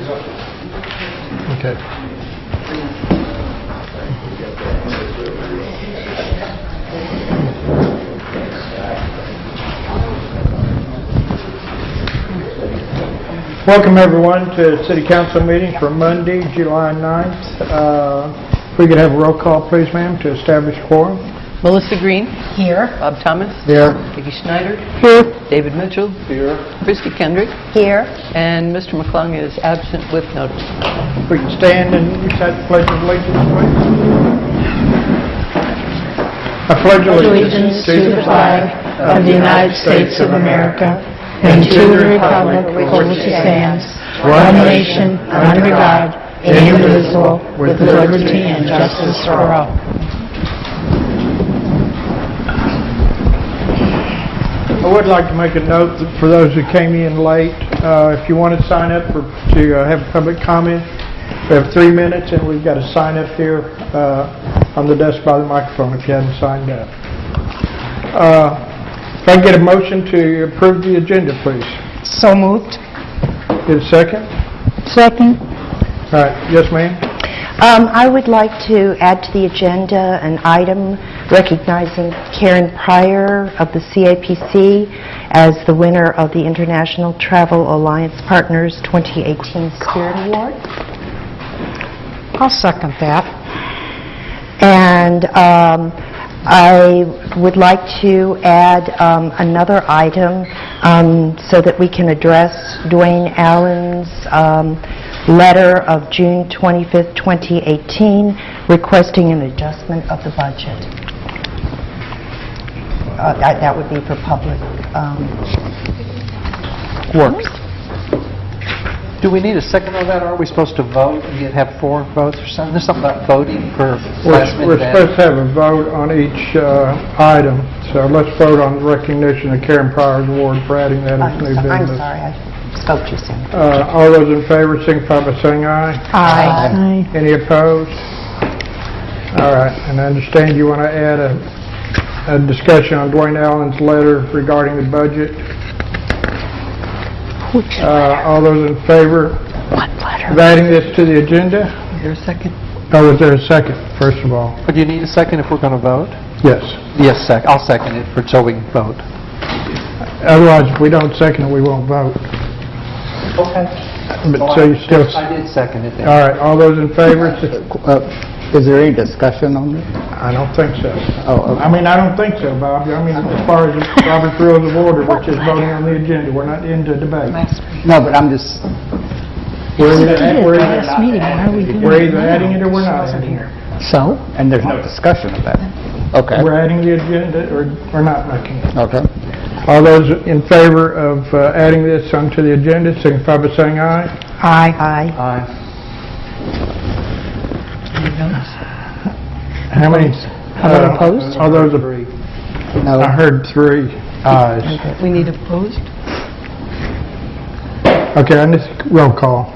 Okay. Welcome everyone to City Council meeting for Monday, July 9th. If we could have a roll call, please, ma'am, to establish quorum. Melissa Green. Here. Bob Thomas. Here. Vicki Schneider. Here. David Mitchell. Here. Christy Kendrick. Here. And Mr. McClung is absent with notice. If we can stand and recite the Pledge of Allegiance, please. I pledge Allegiance to the flag of the United States of America and to the republic for which it stands, one nation, under God, indivisible, with liberty and justice for all. I would like to make a note that for those who came in late, if you want to sign up to have public comment, we have 3 minutes, and we've got a sign up here on the desk by the microphone if you haven't signed up. If I can get a motion to approve the agenda, please. So moved. Get a second? Second. All right. Yes, ma'am? I would like to add to the agenda an item recognizing Karen Pryor of the CAPC as the winner of the International Travel Alliance Partners 2018 Spirit Award. I'll second that. And I would like to add another item so that we can address Dwayne Allen's letter of June 25th, 2018, requesting an adjustment of the budget. That would be for public works. Do we need a second on that? Aren't we supposed to vote? You'd have 4 votes or something? There's something about voting for last minute. We're supposed to have a vote on each item, so let's vote on recognition of Karen Pryor's award for adding that as new business. I'm sorry, I spoke too soon. All those in favor signify by saying aye. Aye. Any opposed? All right, and I understand you want to add a discussion on Dwayne Allen's letter regarding the budget. All those in favor of adding this to the agenda? Is there a second? Oh, is there a second, first of all? But do you need a second if we're going to vote? Yes. Yes, I'll second it so we can vote. Otherwise, if we don't second it, we won't vote. Okay. But so you still... I did second it then. All right, all those in favor? Is there any discussion on this? I don't think so. Oh, okay. I mean, I don't think so, Bob. I mean, as far as Robert's Rules of Order, which is voting on the agenda, we're not into debate. No, but I'm just... We're either adding it or we're not adding it. So? And there's no discussion of that? Okay. We're adding the agenda or we're not making it. Okay. All those in favor of adding this onto the agenda, signify by saying aye. Aye. Aye. How many? How about opposed? All those No. I heard 3 ayes. We need opposed? Okay, and this roll call.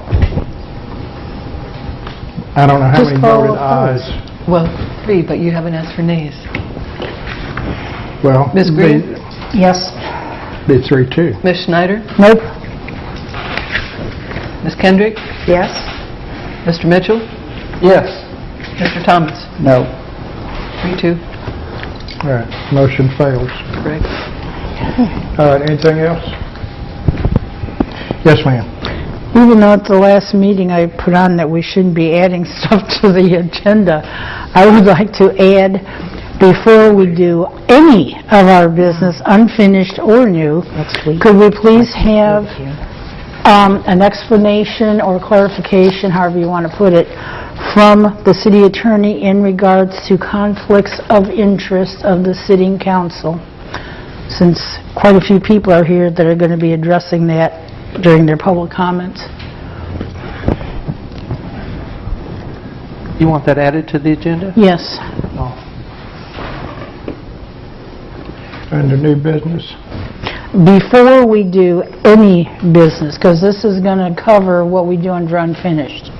I don't know how many voted ayes. Well, 3, but you haven't asked for nays. Well, Ms. Green? Yes. Be 3 too. Ms. Schneider? Nope. Ms. Kendrick? Yes. Mr. Mitchell? Yes. Mr. Thomas? No. 3-2. All right, motion fails. Correct. All right, anything else? Yes, ma'am. Even though at the last meeting I put on that we shouldn't be adding stuff to the agenda, I would like to add, before we do any of our business, unfinished or new, could we please have an explanation or clarification, however you want to put it, from the city attorney in regards to conflicts of interest of the sitting council, since quite a few people are here that are going to be addressing that during their public comments. You want that added to the agenda? Yes. Oh. Under new business. Before we do any business, because this is going to cover what we do under unfinished.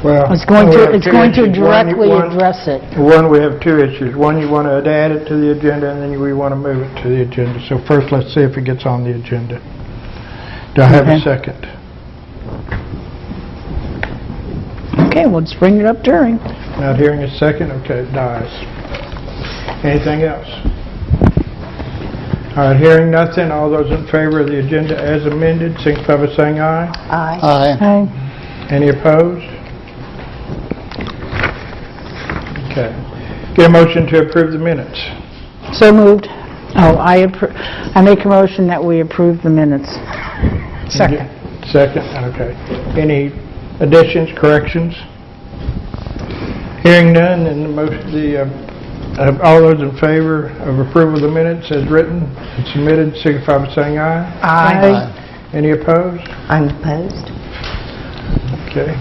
Well, It's going to directly address it. One, we have 2 issues. One, you want to add it to the agenda, and then we want to move it to the agenda. So first, let's see if it gets on the agenda. Do I have a second? Okay, well, just bring it up during. Not hearing a second, okay, it dies. Anything else? All right, hearing nothing, all those in favor of the agenda as amended, signify by saying aye. Aye. Aye. Aye. Any opposed? Okay. Get a motion to approve the minutes. So moved. Oh, I make a motion that we approve the minutes. Second. Second, okay. Any additions, corrections? Hearing none, then all those in favor of approval of the minutes as written and submitted, signify by saying aye. Aye. Any opposed? I'm opposed. Okay.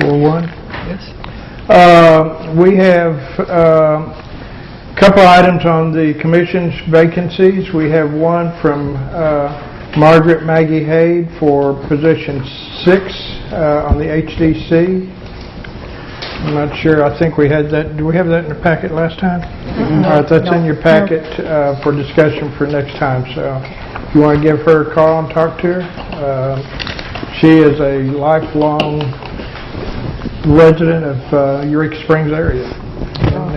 4-1. Yes. We have a couple items on the commission's vacancies. We have one from Margaret Hayde for position 6 on the HDC. I'm not sure. I think we had that. Do we have that in the packet last time? All right, that's in your packet for discussion for next time. So if you want to give her a call and talk to her, she is a lifelong resident of Eureka Springs area. And,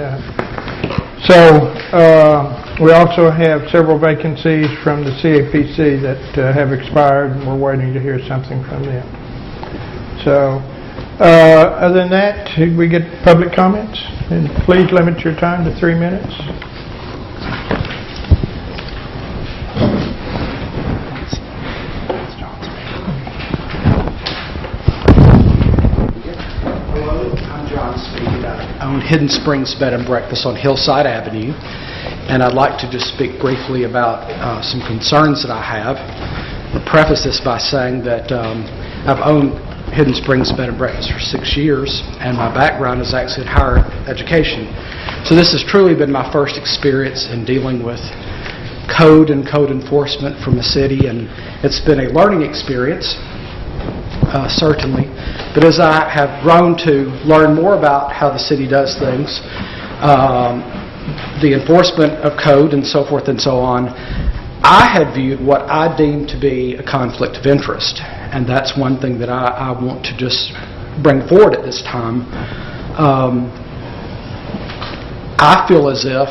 we also have several vacancies from the CAPC that have expired, and we're waiting to hear something from them. So, other than that, we get public comments, and please limit your time to 3 minutes. Own Hidden Springs Bed and Breakfast on Hillside Avenue, and I'd like to just speak briefly about some concerns that I have. I'll preface this by saying that I've owned Hidden Springs Bed and Breakfast for 6 years, and my background is actually in higher education. So this has truly been my first experience in dealing with code and code enforcement from the city, and it's been a learning experience. Certainly. But as I have grown to learn more about how the city does things, the enforcement of code and so forth and so on, I had viewed what I deemed to be a conflict of interest. And that's one thing that I want to just bring forward at this time. I feel as if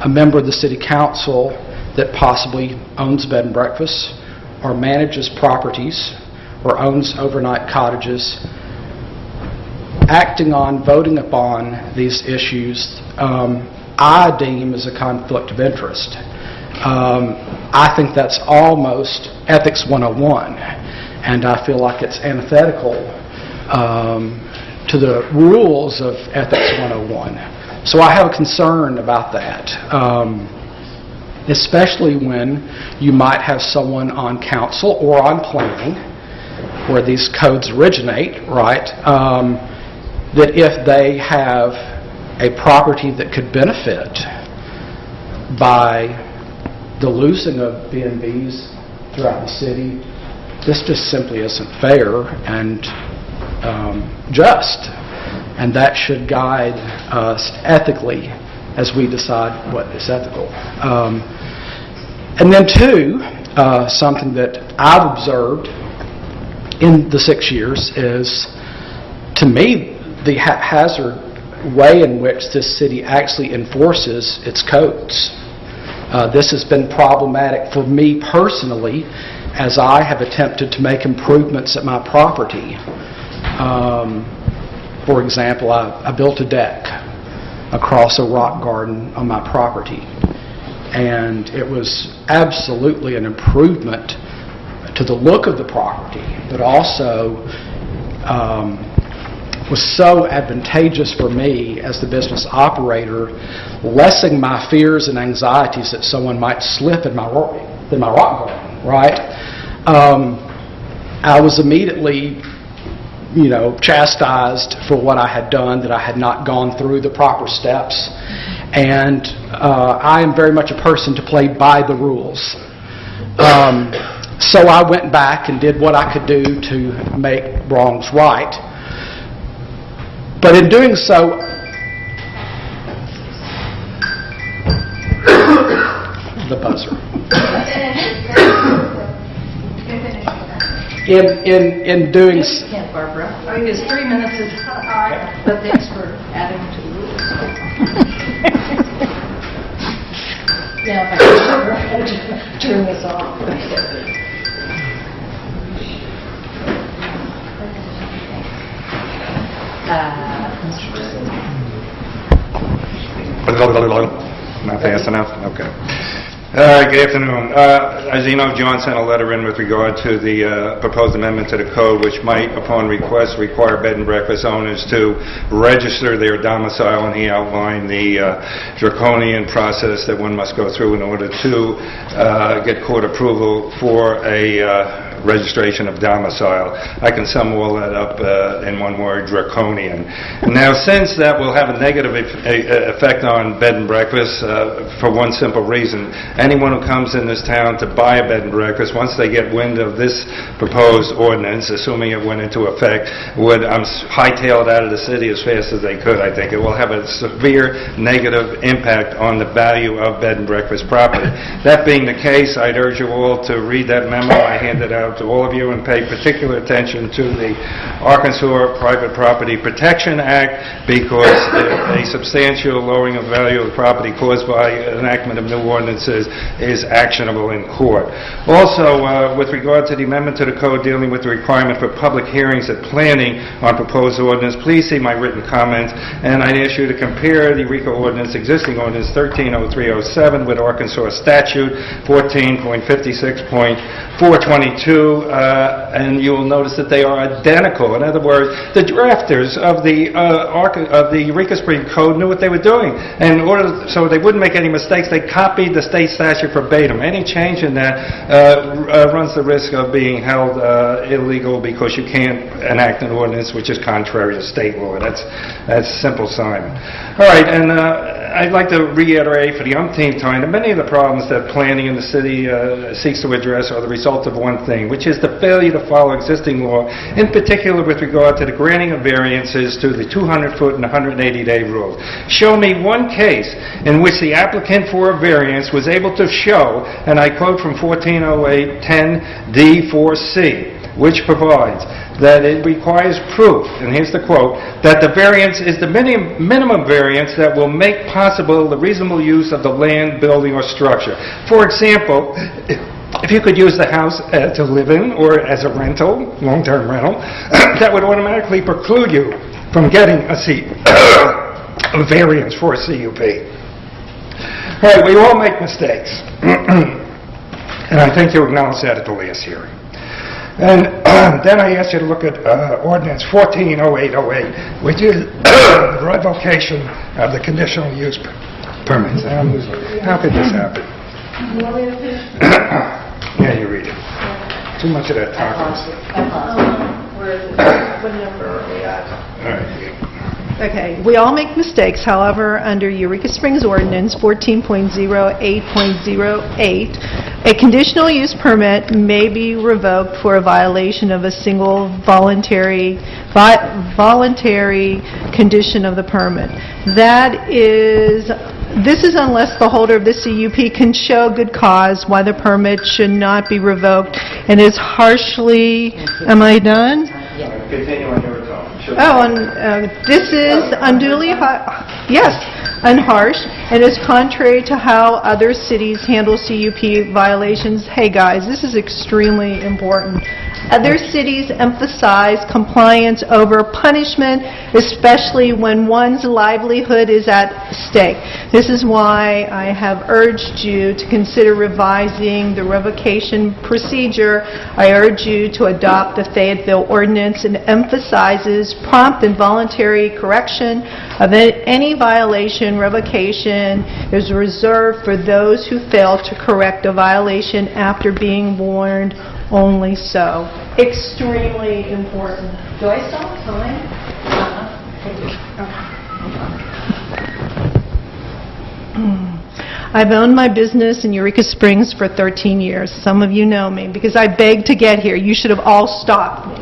a member of the city council that possibly owns bed and breakfasts or manages properties or owns overnight cottages, acting on, voting upon these issues, I deem as a conflict of interest. I think that's almost Ethics 101, and I feel like it's antithetical to the rules of Ethics 101. So I have a concern about that, especially when you might have someone on council or on planning where these codes originate, right, that if they have a property that could benefit by the losing of B&Bs throughout the city, this just simply isn't fair and just. And that should guide us ethically as we decide what is ethical. And then two, something that I've observed in the 6 years is, to me, the haphazard way in which this city actually enforces its codes. This has been problematic for me personally as I have attempted to make improvements at my property. For example, I built a deck across a rock garden on my property, and it was absolutely an improvement to the look of the property, but also was so advantageous for me as the business operator, lessening my fears and anxieties that someone might slip in my rock garden, right? I was immediately, chastised for what I had done, that I had not gone through the proper steps, and I am very much a person to play by the rules. So I went back and did what I could do to make wrongs right. But in doing so, the buzzer. in doing... Can't, Barbara. I mean, it's 3 minutes is high, but thanks for adding to the rules. Now, if I can turn this off. Not fast enough? Okay. Good afternoon. As you know, John sent a letter in with regard to the proposed amendment to the code, which might, upon request, require bed and breakfast owners to register their domicile, and he outlined the draconian process that one must go through in order to get court approval for a registration of domicile. I can sum all that up in one word: draconian. Now, since that will have a negative effect on bed and breakfast, for one simple reason: anyone who comes in this town to buy a bed and breakfast, once they get wind of this proposed ordinance, assuming it went into effect, would hightail it out of the city as fast as they could. I think it will have a severe negative impact on the value of bed and breakfast property. That being the case, I'd urge you all to read that memo I handed out to all of you and pay particular attention to the Arkansas Private Property Protection Act, because a substantial lowering of value of property caused by enactment of new ordinances is actionable in court. Also, with regard to the amendment to the code dealing with the requirement for public hearings at planning on proposed ordinance, please see my written comments, and I ask you to compare the EUREKA ordinance, existing ordinance 130307, with Arkansas statute 14.56.422, and you will notice that they are identical. In other words, the drafters of the EUREKA Supreme Code knew what they were doing, and in order so they wouldn't make any mistakes, they copied the state statute verbatim. Any change in that runs the risk of being held illegal, because you can't enact an ordinance which is contrary to state law. That's simple, Simon. All right, and I'd like to reiterate for the umpteenth time that many of the problems that planning in the city seeks to address are the result of one thing, which is the failure to follow existing law, in particular with regard to the granting of variances to the 200-foot and 180-day rules. Show me one case in which the applicant for a variance was able to show, and I quote from 1408-10D4C, which provides that it requires proof, and here's the quote, that the variance is the minimum variance that will make possible the reasonable use of the land, building, or structure. For example, if you could use the house to live in or as a rental, long-term rental, that would automatically preclude you from getting a variance for a CUP. All right, we all make mistakes, and I think you acknowledged that at the last hearing. And then I asked you to look at Ordinance 140808, which is the revocation of the conditional use permits. How could this happen? Yeah, you read it. Too much of that talking. What number are we at? All right. Okay, we all make mistakes. However, under Eureka Springs Ordinance 14.08.08, a conditional use permit may be revoked for a violation of a single voluntary condition of the permit. This is unless the holder of the CUP can show good cause why the permit should not be revoked, and is harshly... Am I done? Continue on your tone. Oh, and this is unduly and harsh, and is contrary to how other cities handle CUP violations. Hey guys, this is extremely important. Other cities emphasize compliance over punishment, especially when one's livelihood is at stake. This is why I have urged you to consider revising the revocation procedure. I urge you to adopt the Fayetteville Ordinance, and emphasizes prompt and voluntary correction of any violation. Revocation is reserved for those who fail to correct a violation after being warned only so. Extremely important. Do I still have time? I've owned my business in Eureka Springs for 13 years. Some of you know me because I begged to get here. You should have all stopped me.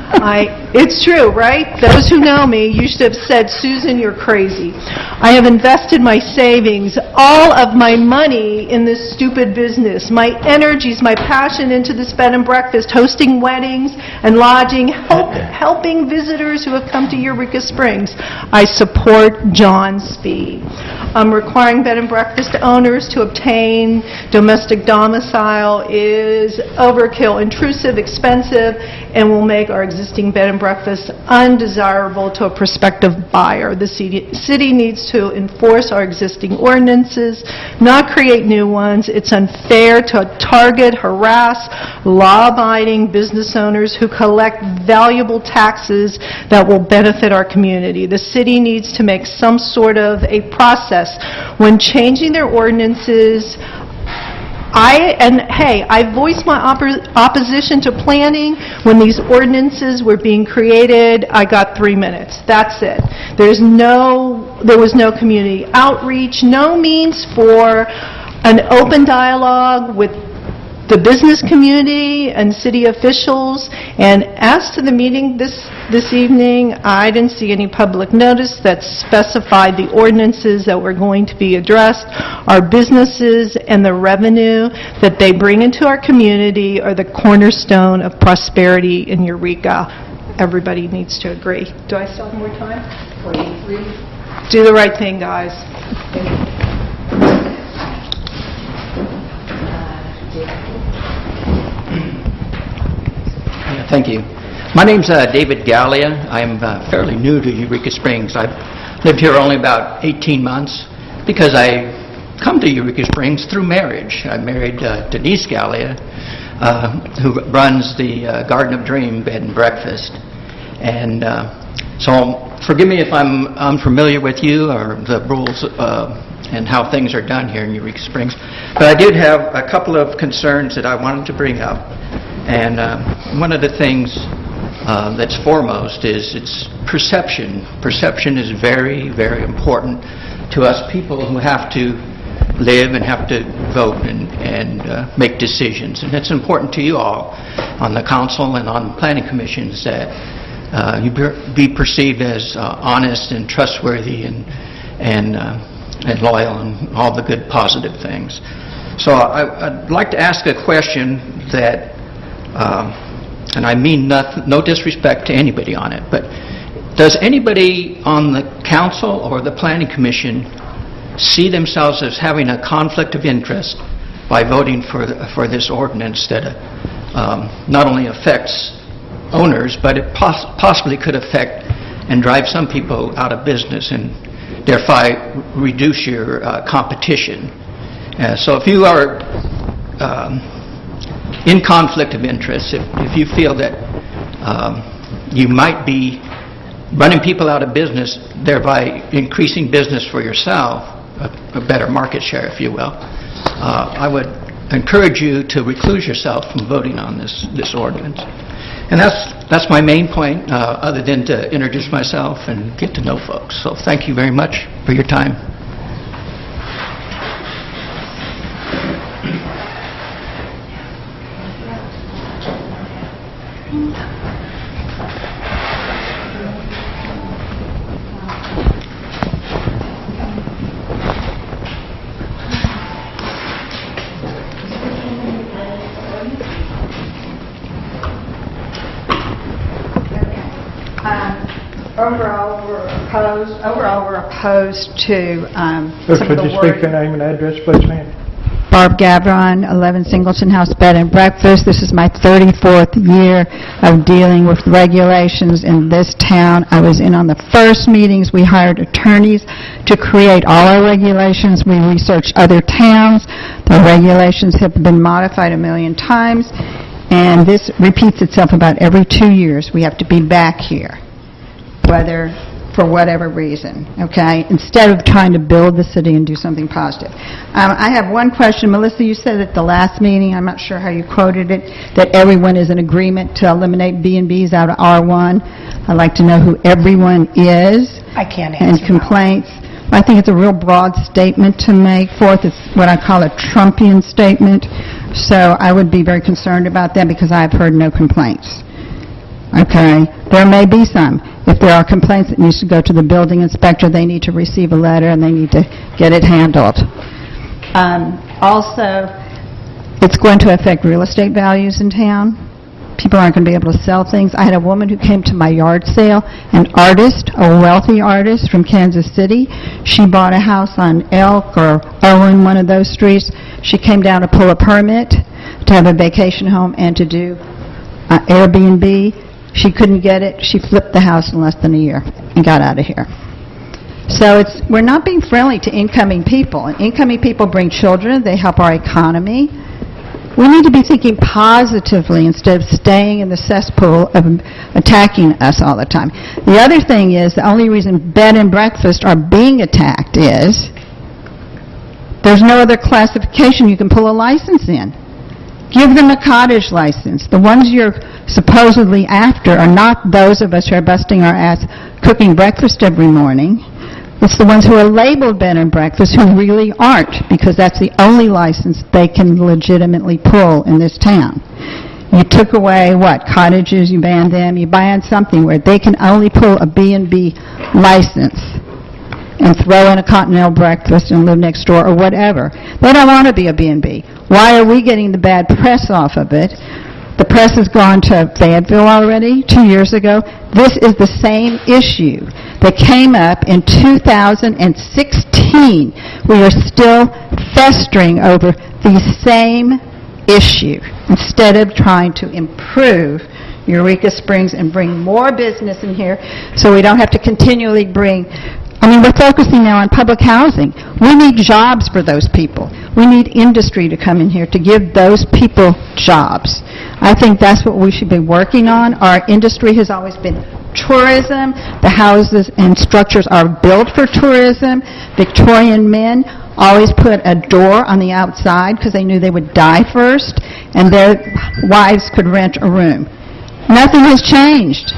It's true, right? Those who know me, you should have said, Susan, you're crazy. I have invested my savings, all of my money in this stupid business, my energies, my passion into this bed and breakfast, hosting weddings and lodging, helping visitors who have come to Eureka Springs. I support John's fee. Requiring bed and breakfast owners to obtain domestic domicile is overkill, intrusive, expensive, and will make our existing bed and breakfast undesirable to a prospective buyer. The city needs to enforce our existing ordinances, not create new ones. It's unfair to target, harass, law-abiding business owners who collect valuable taxes that will benefit our community. The city needs to make some sort of a process when changing their ordinances. I voiced my opposition to planning when these ordinances were being created. I got 3 minutes. That's it. There was no community outreach, no means for an open dialogue with the business community and city officials. And as to the meeting this evening, I didn't see any public notice that specified the ordinances that were going to be addressed. Our businesses and the revenue that they bring into our community are the cornerstone of prosperity in Eureka. Everybody needs to agree. Do I still have more time? 43. Do the right thing, guys. Thank you. My name's David Gallia. I'm fairly new to Eureka Springs. I've lived here only about 18 months because I come to Eureka Springs through marriage. I married Denise Gallia, who runs the Garden of Dream Bed and Breakfast. And so forgive me if I'm unfamiliar with you or the rules and how things are done here in Eureka Springs. But I did have a couple of concerns that I wanted to bring up. And one of the things that's foremost is it's perception. Perception is very, very important to us people who have to live and have to vote and make decisions. And it's important to you all on the council and on planning commissions that you be perceived as honest and trustworthy and loyal and all the good positive things. So I'd like to ask a question that and I mean no disrespect to anybody on it, but does anybody on the council or the planning commission see themselves as having a conflict of interest by voting for this ordinance that not only affects owners, but it possibly could affect and drive some people out of business and thereby reduce your competition? So if you are in conflict of interest, if you feel that you might be running people out of business, thereby increasing business for yourself, a better market share, if you will, I would encourage you to recluse yourself from voting on this ordinance. And that's my main point, other than to introduce myself and get to know folks. So thank you very much for your time. Overall, we're opposed to some of Could the you speak your name and address, please, ma'am? Barb Gavron, 11 Singleton House Bed and Breakfast. This is my 34th year of dealing with regulations in this town. I was in on the first meetings. We hired attorneys to create all our regulations. We researched other towns. The regulations have been modified a million times, and this repeats itself about every 2 years. We have to be back here, whether for whatever reason, okay, instead of trying to build the city and do something positive. I have one question. Melissa, you said at the last meeting, I'm not sure how you quoted it, that everyone is in agreement to eliminate B&Bs out of R1. I'd like to know who everyone is. I can't and answer complaints. I think it's a real broad statement to make forth. It's what I call a Trumpian statement. So I would be very concerned about that because I've heard no complaints. Okay? There may be some. If there are complaints that needs to go to the building inspector, they need to receive a letter and they need to get it handled. Also, it's going to affect real estate values in town. People aren't going to be able to sell things. I had a woman who came to my yard sale, an artist, a wealthy artist from Kansas City. She bought a house on Elk or Owen, one of those streets. She came down to pull a permit to have a vacation home and to do Airbnb. She couldn't get it. She flipped the house in less than a year and got out of here. So we're not being friendly to incoming people. And incoming people bring children. They help our economy. We need to be thinking positively instead of staying in the cesspool of attacking us all the time. The other thing is, the only reason bed and breakfast are being attacked is there's no other classification you can pull a license in. Give them a cottage license. The ones you're supposedly after are not those of us who are busting our ass cooking breakfast every morning. It's the ones who are labeled bed and breakfast who really aren't, because that's the only license they can legitimately pull in this town. You took away, cottages, you banned them, you banned something where they can only pull a B&B license and throw in a continental breakfast and live next door or whatever. They don't want to be a B&B. Why are we getting the bad press off of it? The press has gone to Fayetteville already 2 years ago. This is the same issue that came up in 2016. We are still festering over the same issue instead of trying to improve Eureka Springs and bring more business in here so we don't have to continually bring... we're focusing now on public housing. We need jobs for those people. We need industry to come in here to give those people jobs. I think that's what we should be working on. Our industry has always been tourism. The houses and structures are built for tourism. Victorian men always put a door on the outside because they knew they would die first, and their wives could rent a room. Nothing has changed.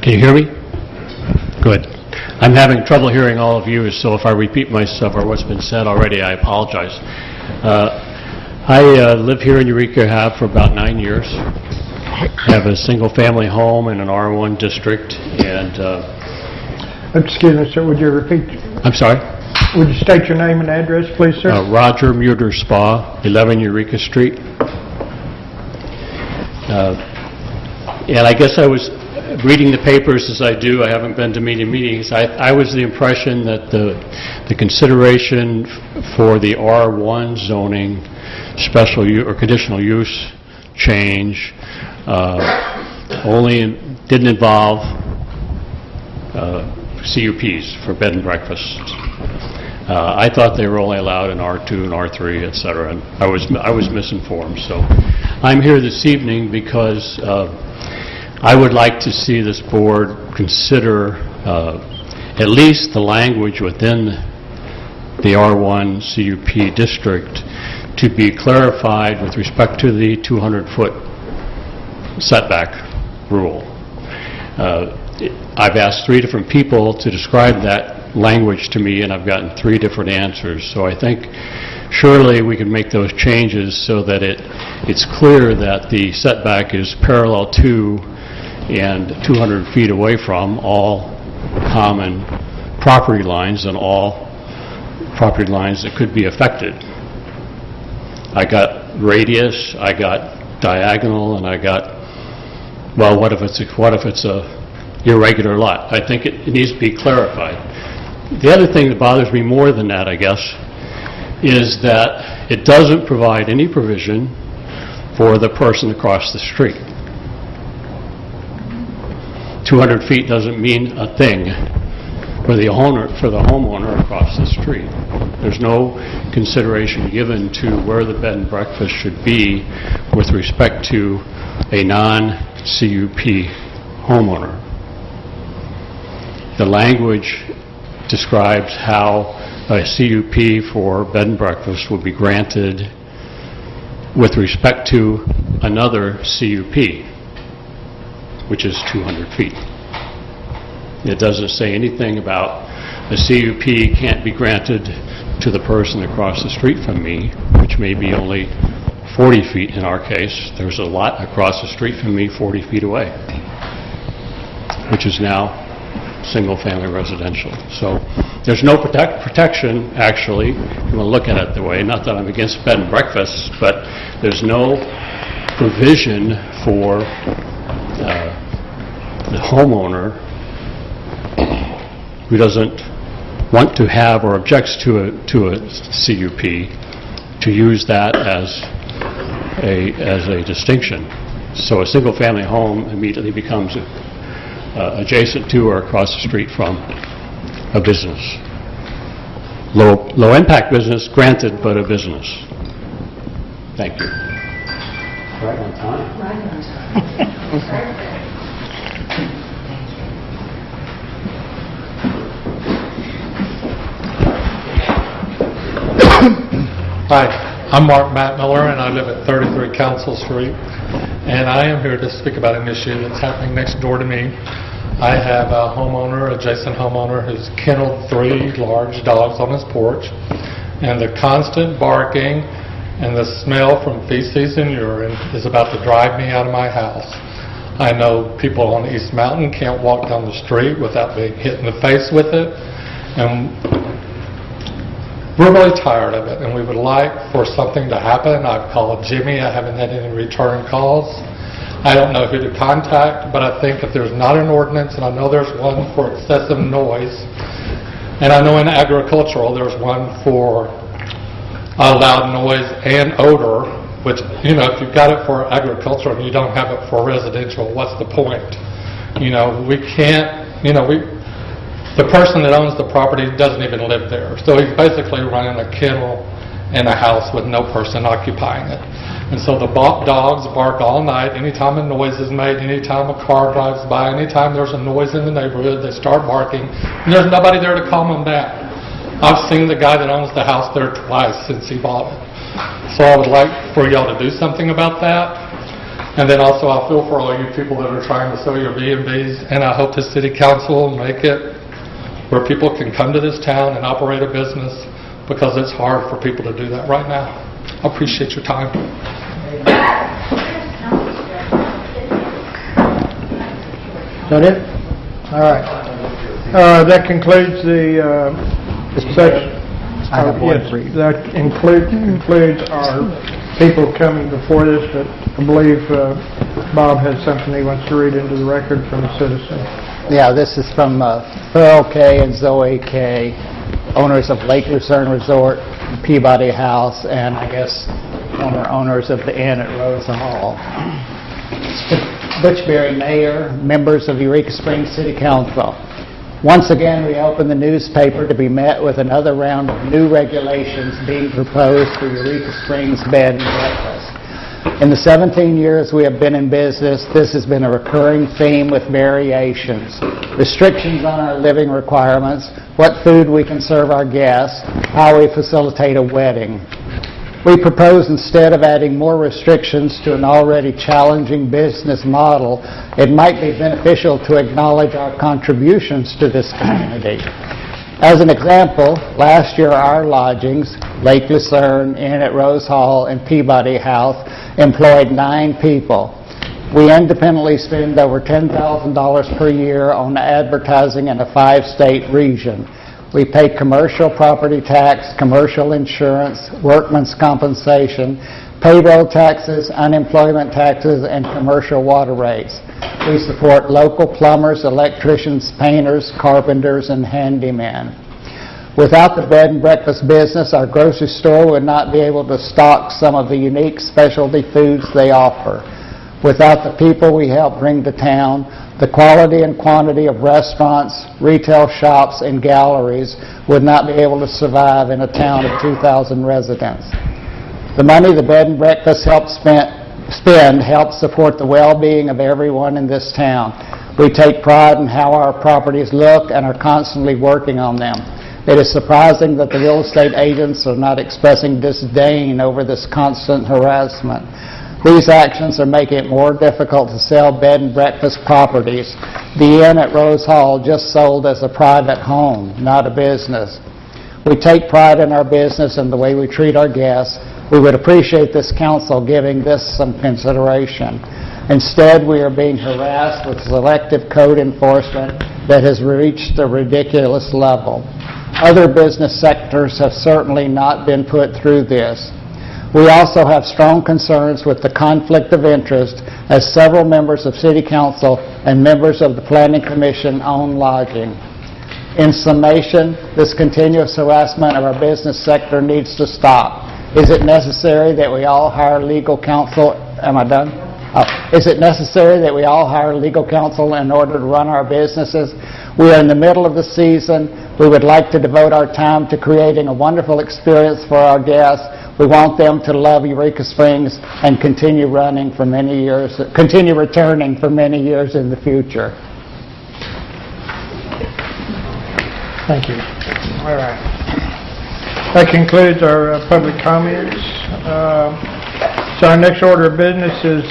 Can you hear me? Good. I'm having trouble hearing all of you, so if I repeat myself or what's been said already, I apologize. I live here in Eureka, have for about 9 years. Have a single-family home in an R1 district, and... Excuse me, sir, would you repeat? I'm sorry? Would you state your name and address, please, sir? Roger Muter Spa, 11 Eureka Street. And I guess I was reading the papers as I do. I haven't been to meetings. I was the impression that the consideration for the R1 zoning special or conditional use change only didn't involve CUPs for bed and breakfasts. I thought they were only allowed in R2 and R3, et cetera, and I was misinformed. So I'm here this evening because I would like to see this board consider at least the language within the R1 CUP district to be clarified with respect to the 200-foot setback rule. I've asked 3 different people to describe that language to me, and I've gotten 3 different answers. So I think surely we can make those changes so that it's clear that the setback is parallel to and 200 feet away from all common property lines and all property lines that could be affected. I got radius, I got diagonal, and I got, well, what if it's a irregular lot? I think it needs to be clarified. The other thing that bothers me more than that, I guess, is that it doesn't provide any provision for the person across the street. 200 feet doesn't mean a thing for the homeowner across the street. There's no consideration given to where the bed and breakfast should be with respect to a non-CUP homeowner. The language describes how a CUP for bed and breakfast would be granted with respect to another CUP, which is 200 feet. It doesn't say anything about a CUP can't be granted to the person across the street from me, which may be only 40 feet in our case. There's a lot across the street from me 40 feet away, which is now single-family residential. So there's no protection, actually, if you want to look at it the way. Not that I'm against bed and breakfasts, but there's no provision for the homeowner who doesn't want to have or objects to a CUP to use that as a distinction. So a single-family home immediately becomes adjacent to or across the street from a business. Low-impact business, granted, but a business. Thank you. Right on time. Right on time. Hi, I'm Matt Miller, and I live at 33 Council Street, and I am here to speak about an issue that's happening next door to me. I have a homeowner, adjacent homeowner, who's kenneled 3 large dogs on his porch, and the constant barking and the smell from feces and urine is about to drive me out of my house. I know people on East Mountain can't walk down the street without being hit in the face with it, and we're really tired of it, and we would like for something to happen. I've called Jimmy. I haven't had any return calls. I don't know who to contact, but I think if there's not an ordinance, and I know there's one for excessive noise, and I know in agricultural there's one for loud noise and odor, which, you know, if you've got it for agricultural and you don't have it for residential, what's the point? You know, we can't, you know, the person that owns the property doesn't even live there. So he's basically running a kennel in a house with no person occupying it. And so the dogs bark all night. Anytime a noise is made, anytime a car drives by, anytime there's a noise in the neighborhood, they start barking. And there's nobody there to calm them down. I've seen the guy that owns the house there twice since he bought it. So I would like for y'all to do something about that. And then also I feel for all you people that are trying to sell your B&Bs, and I hope the city council will make it where people can come to this town and operate a business, because it's hard for people to do that right now. I appreciate your time. Is that it? All right. That concludes the section. I have one Yes, for you. that concludes our people coming before this, but I believe Bob has something he wants to read into the record from a citizen. Yeah, this is from Farrell K. and Zoe K., owners of Lake Lucerne Resort, Peabody House, and I guess former owners of the Inn at Rose Hall. Butchberry Mayor, members of Eureka Springs City Council. Once again, we open the newspaper to be met with another round of new regulations being proposed for Eureka Springs bed and breakfast. In the 17 years we have been in business, this has been a recurring theme with variations. Restrictions on our living requirements, what food we can serve our guests, how we facilitate a wedding. We propose, instead of adding more restrictions to an already challenging business model, it might be beneficial to acknowledge our contributions to this community. As an example, last year our lodgings, Lake Lucerne, Inn at Rose Hall, and Peabody House, employed 9 people. We independently spend over $10,000 per year on advertising in a 5-state region. We pay commercial property tax, commercial insurance, workman's compensation, payroll taxes, unemployment taxes, and commercial water rates. We support local plumbers, electricians, painters, carpenters, and handymen. Without the bed and breakfast business, our grocery store would not be able to stock some of the unique specialty foods they offer. Without the people we help bring to town, the quality and quantity of restaurants, retail shops, and galleries would not be able to survive in a town of 2,000 residents. The money the bed and breakfast spend helps support the well-being of everyone in this town. We take pride in how our properties look and are constantly working on them. It is surprising that the real estate agents are not expressing disdain over this constant harassment. These actions are making it more difficult to sell bed and breakfast properties. The Inn at Rose Hall just sold as a private home, not a business. We take pride in our business and the way we treat our guests. We would appreciate this council giving this some consideration. Instead, we are being harassed with selective code enforcement that has reached a ridiculous level. Other business sectors have certainly not been put through this. We also have strong concerns with the conflict of interest as several members of City Council and members of the Planning Commission own lodging. In summation, this continuous harassment of our business sector needs to stop. Is it necessary that we all hire legal counsel? Am I done? Is it necessary that we all hire legal counsel in order to run our businesses? We are in the middle of the season. We would like to devote our time to creating a wonderful experience for our guests. We want them to love Eureka Springs and continue returning for many years in the future. Thank you. All right. That concludes our public comments. So our next order of business is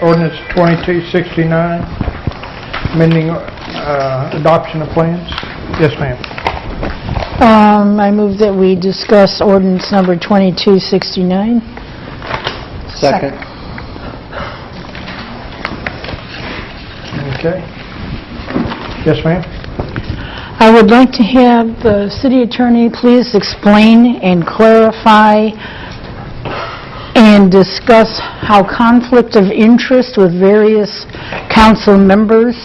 Ordinance 2269, amending adoption of plans. Yes, ma'am. I move that we discuss ordinance number 2269. Second. Okay. Yes, ma'am. I would like to have the city attorney please explain and clarify and discuss how conflict of interest with various council members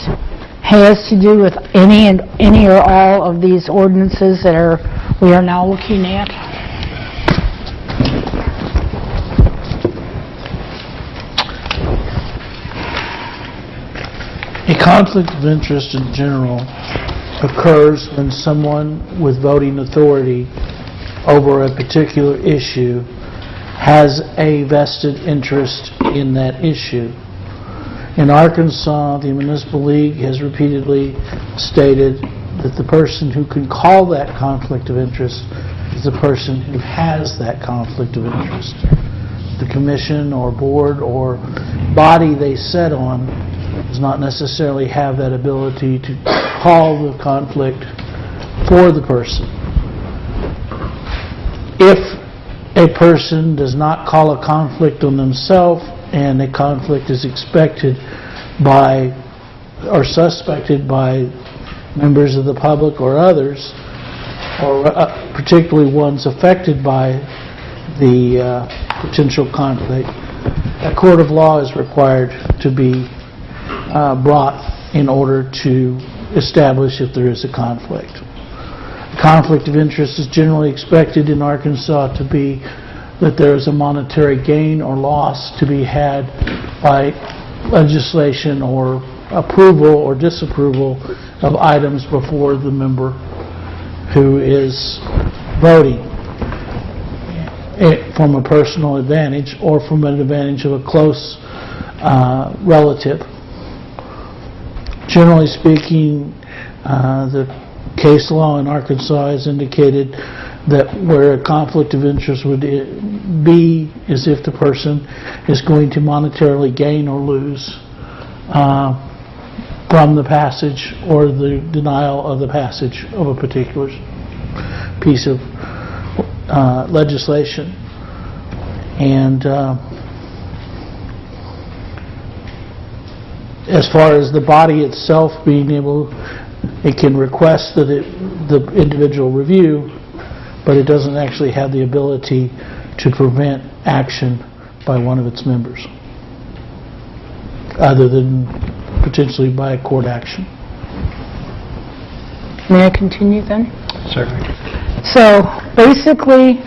has to do with any or all of these ordinances that we are now looking at. A conflict of interest in general occurs when someone with voting authority over a particular issue has a vested interest in that issue. In Arkansas, the Municipal League has repeatedly stated that the person who can call that conflict of interest is the person who has that conflict of interest. The commission or board or body they sit on does not necessarily have that ability to call the conflict for the person. If a person does not call a conflict on themselves and a conflict is expected by or suspected by members of the public or others, or particularly ones affected by the potential conflict, a court of law is required to be brought in order to establish if there is a conflict. A conflict of interest is generally expected in Arkansas to be that there is a monetary gain or loss to be had by legislation or approval or disapproval of items before the member who is voting from a personal advantage or from an advantage of a close relative. Generally speaking, the case law in Arkansas has indicated that where a conflict of interest would be is if the person is going to monetarily gain or lose from the passage or the denial of the passage of a particular piece of legislation. And as far as the body itself being able, it can request that the individual review, but it doesn't actually have the ability to prevent action by one of its members, other than potentially by a court action. May I continue then? Certainly. So basically,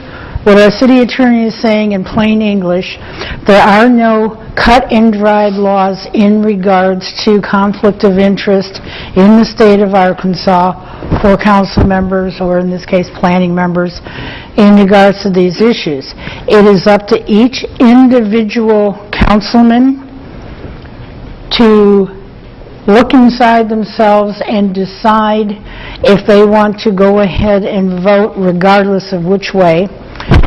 what our city attorney is saying in plain English, there are no cut and dried laws in regards to conflict of interest in the state of Arkansas for council members, or in this case planning members, in regards to these issues. It is up to each individual councilman to look inside themselves and decide if they want to go ahead and vote regardless of which way.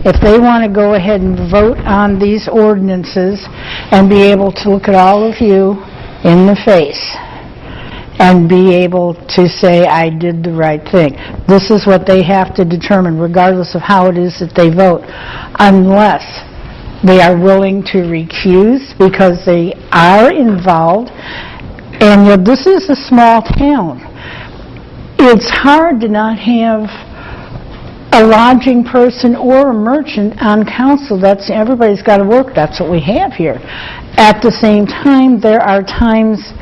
If they want to go ahead and vote on these ordinances and be able to look at all of you in the face and be able to say, I did the right thing. This is what they have to determine, regardless of how it is that they vote, unless they are willing to recuse because they are involved. And yet this is a small town. It's hard to not have a lodging person or a merchant on council. Everybody's got to work. That's what we have here. At the same time, there are times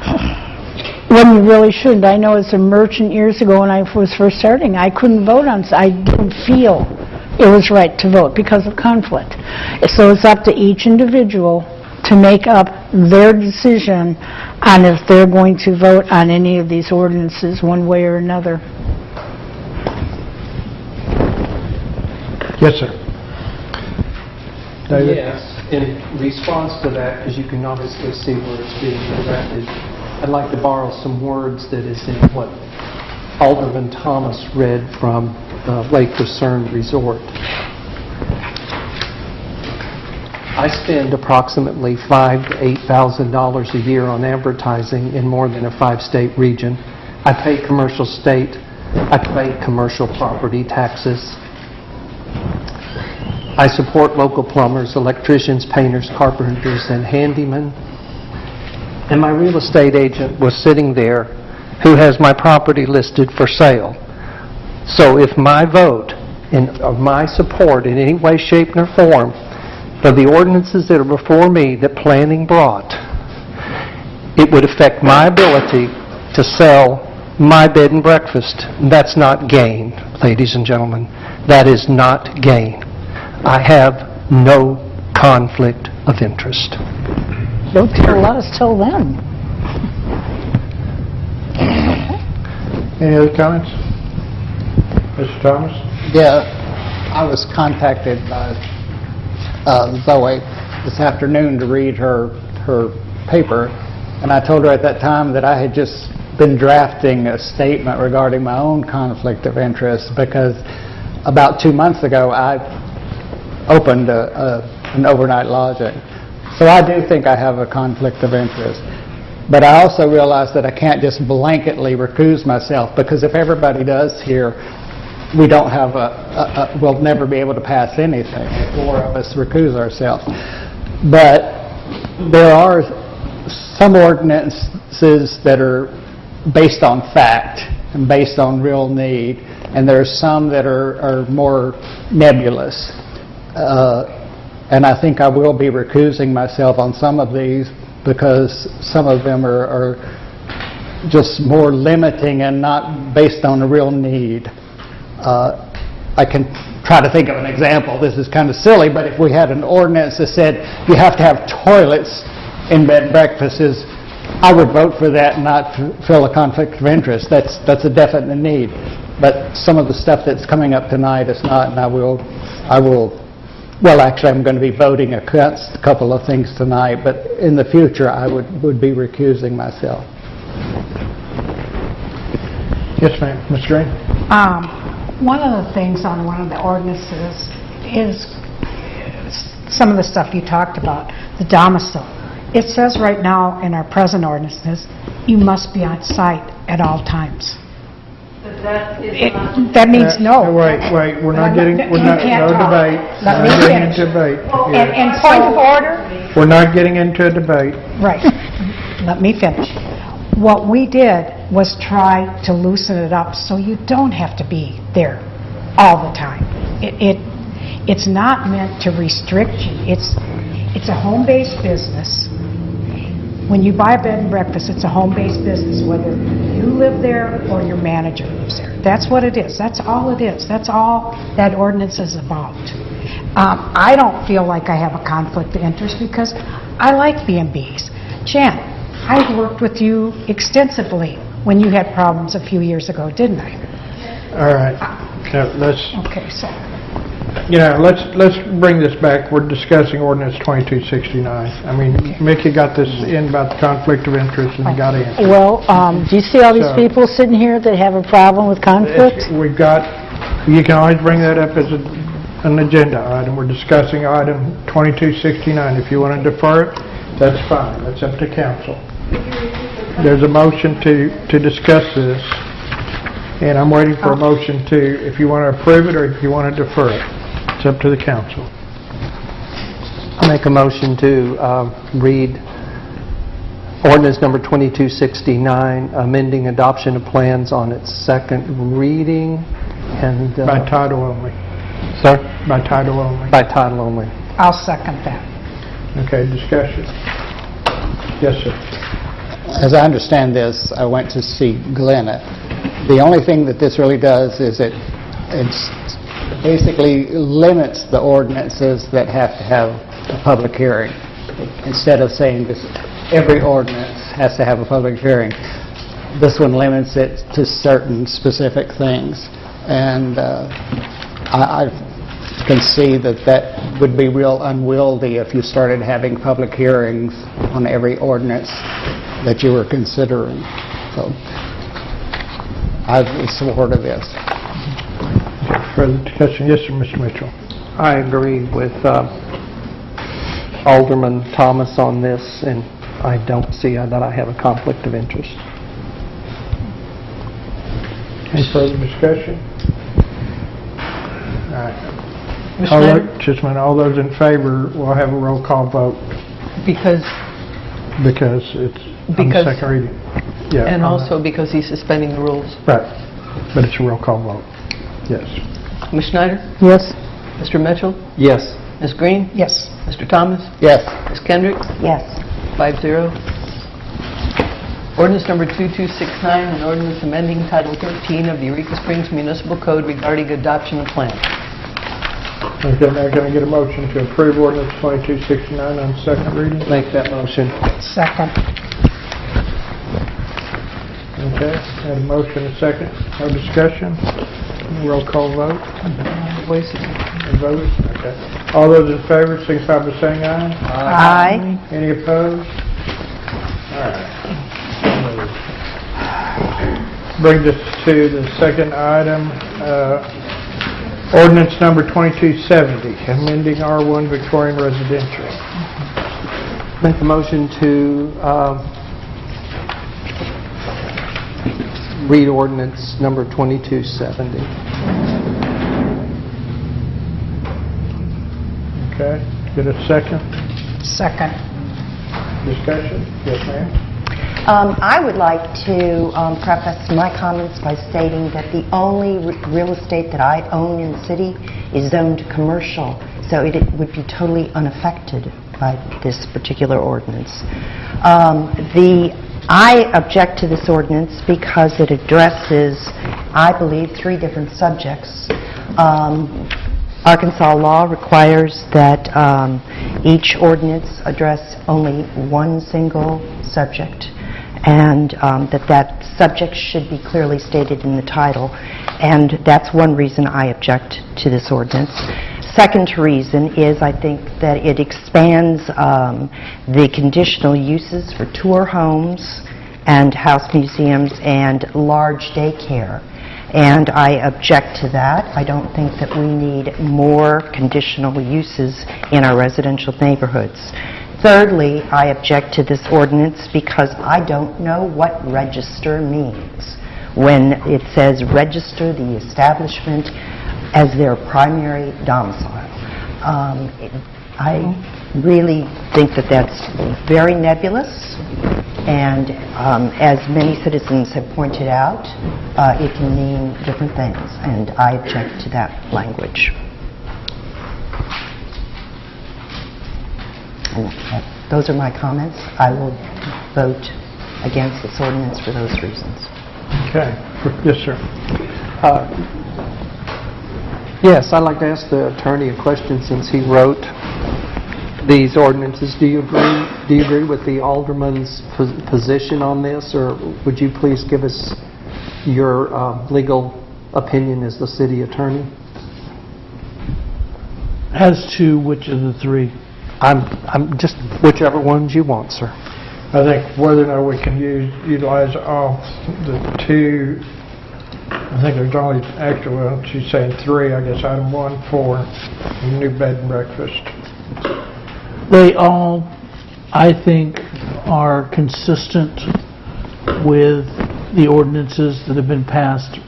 when you really shouldn't. I know as a merchant years ago when I was first starting, I couldn't vote on, I didn't feel it was right to vote because of conflict. So it's up to each individual to make up their decision on if they're going to vote on any of these ordinances one way or another. Yes, sir. David? Yes, in response to that, because you can obviously see where it's being directed, I'd like to borrow some words that is in what Alderman Thomas read from Lake Lucerne Resort. I spend approximately $5,000 to $8,000 a year on advertising in more than a 5-state region. I pay commercial state, I pay commercial property taxes. I support local plumbers, electricians, painters, carpenters, and handymen. And my real estate agent was sitting there who has my property listed for sale. So if my vote or my support in any way, shape, or form for the ordinances that are before me that planning brought, it would affect my ability to sell my bed and breakfast. That's not gain, ladies and gentlemen. That is not gain. I have no conflict of interest. Don't tell us, tell them. Any other comments? Mr. Thomas? Yeah, I was contacted by Zoe this afternoon to read her paper, and I told her at that time that I had just been drafting a statement regarding my own conflict of interest because about 2 months ago I opened an overnight lodging. So I do think I have a conflict of interest. But I also realize that I can't just blanketly recuse myself, because if everybody does here, we don't have we'll never be able to pass anything. 4 of us recuse ourselves. But there are some ordinances that are based on fact and based on real need, and there are some that are more nebulous. And I think I will be recusing myself on some of these because some of them are just more limiting and not based on a real need. I can try to think of an example. This is kind of silly, but if we had an ordinance that said you have to have toilets in bed and breakfasts, I would vote for that and not feel a conflict of interest. That's a definite need. But some of the stuff that's coming up tonight is not, and I will. Well, actually, I'm going to be voting against a couple of things tonight, but in the future, I would be recusing myself. Yes, ma'am. Ms. Green? One of the things on one of the ordinances is some of the stuff you talked about, the domicile. It says right now in our present ordinances, you must be on site at all times. That means no. Wait, we're not getting, no debate. Let me finish. Debate. And point of order? We're not getting into a debate. Right. Let me finish. What we did was try to loosen it up so you don't have to be there all the time. It's not meant to restrict you. It's a home-based business. When you buy a bed and breakfast, it's a home-based business, whether you live there or your manager lives there. That's what it is. That's all it is. That's all that ordinance is about. I don't feel like I have a conflict of interest because I like B&Bs. Jan, I worked with you extensively when you had problems a few years ago, didn't I? All right. Let's. Okay, so. let's bring this back. We're discussing ordinance 2269. I mean, Mickey got this in about the conflict of interest and got answered. Well, do you see all these people sitting here that have a problem with conflict? You can always bring that up as an agenda item. We're discussing item 2269. If you want to defer it, that's fine. That's up to council. There's a motion to discuss this, and I'm waiting for a motion if you want to approve it or if you want to defer it. It's up to the council. I make a motion to read ordinance number 2269, amending adoption of plans on its second reading. And by title only. Sir? By title only. By title only. I'll second that. Okay, discussion. Yes, sir. As I understand this, I went to see Glenna. The only thing that this really does is it basically limits the ordinances that have to have a public hearing. Instead of saying this, every ordinance has to have a public hearing, this one limits it to certain specific things. And I can see that would be real unwieldy if you started having public hearings on every ordinance that you were considering. So I support of this. Further discussion? Yes, sir, Mr. Mitchell. I agree with Alderman Thomas on this, and I don't see that I have a conflict of interest. Any further discussion? All right. Just a minute. All those in favor will have a roll call vote. Because it's on the second reading. Yeah. And also because he's suspending the rules. Right. But it's a roll call vote. Yes. Ms. Schneider? Yes. Mr. Mitchell? Yes. Ms. Green? Yes. Mr. Thomas? Yes. Ms. Kendrick? Yes. 5-0. Ordinance number 2269, an ordinance amending Title 13 of the Eureka Springs Municipal Code regarding adoption of plans. Okay, now can I get a motion to approve ordinance 2269 on second reading? Make that motion. Second. Okay, had a motion, a second. No discussion? Roll call vote? Vote? Okay. All those in favor, signify by saying aye. Aye. Any opposed? All right. Brings us to the second item, ordinance number 2270, amending R-1 Victorian residential. Make a motion to read ordinance number 2270. Okay, get a second? Second. Discussion? Yes, ma'am. I would like to preface my comments by stating that the only real estate that I own in the city is zoned commercial, so it would be totally unaffected by this particular ordinance. I object to this ordinance because it addresses, I believe, 3 different subjects. Arkansas law requires that each ordinance address only one single subject, and that subject should be clearly stated in the title, and that's one reason I object to this ordinance. Second reason is I think that it expands the conditional uses for tour homes and house museums and large daycare. And I object to that. I don't think that we need more conditional uses in our residential neighborhoods. Thirdly, I object to this ordinance because I don't know what register means when it says register the establishment as their primary domicile. I really think that that's very nebulous, and as many citizens have pointed out, it can mean different things, and I object to that language. And those are my comments. I will vote against this ordinance for those reasons. Okay. Yes, sir. Yes, I'd like to ask the attorney a question since he wrote these ordinances. Do you agree with the alderman's position on this, or would you please give us your legal opinion as the city attorney? As to which of the three? I'm just whichever ones you want, sir. I think whether or not we can utilize all the two, I think there's only, actually, well, she's saying three, I guess, item 1, 4, new bed and breakfast. They all, I think, are consistent with the ordinances that have been passed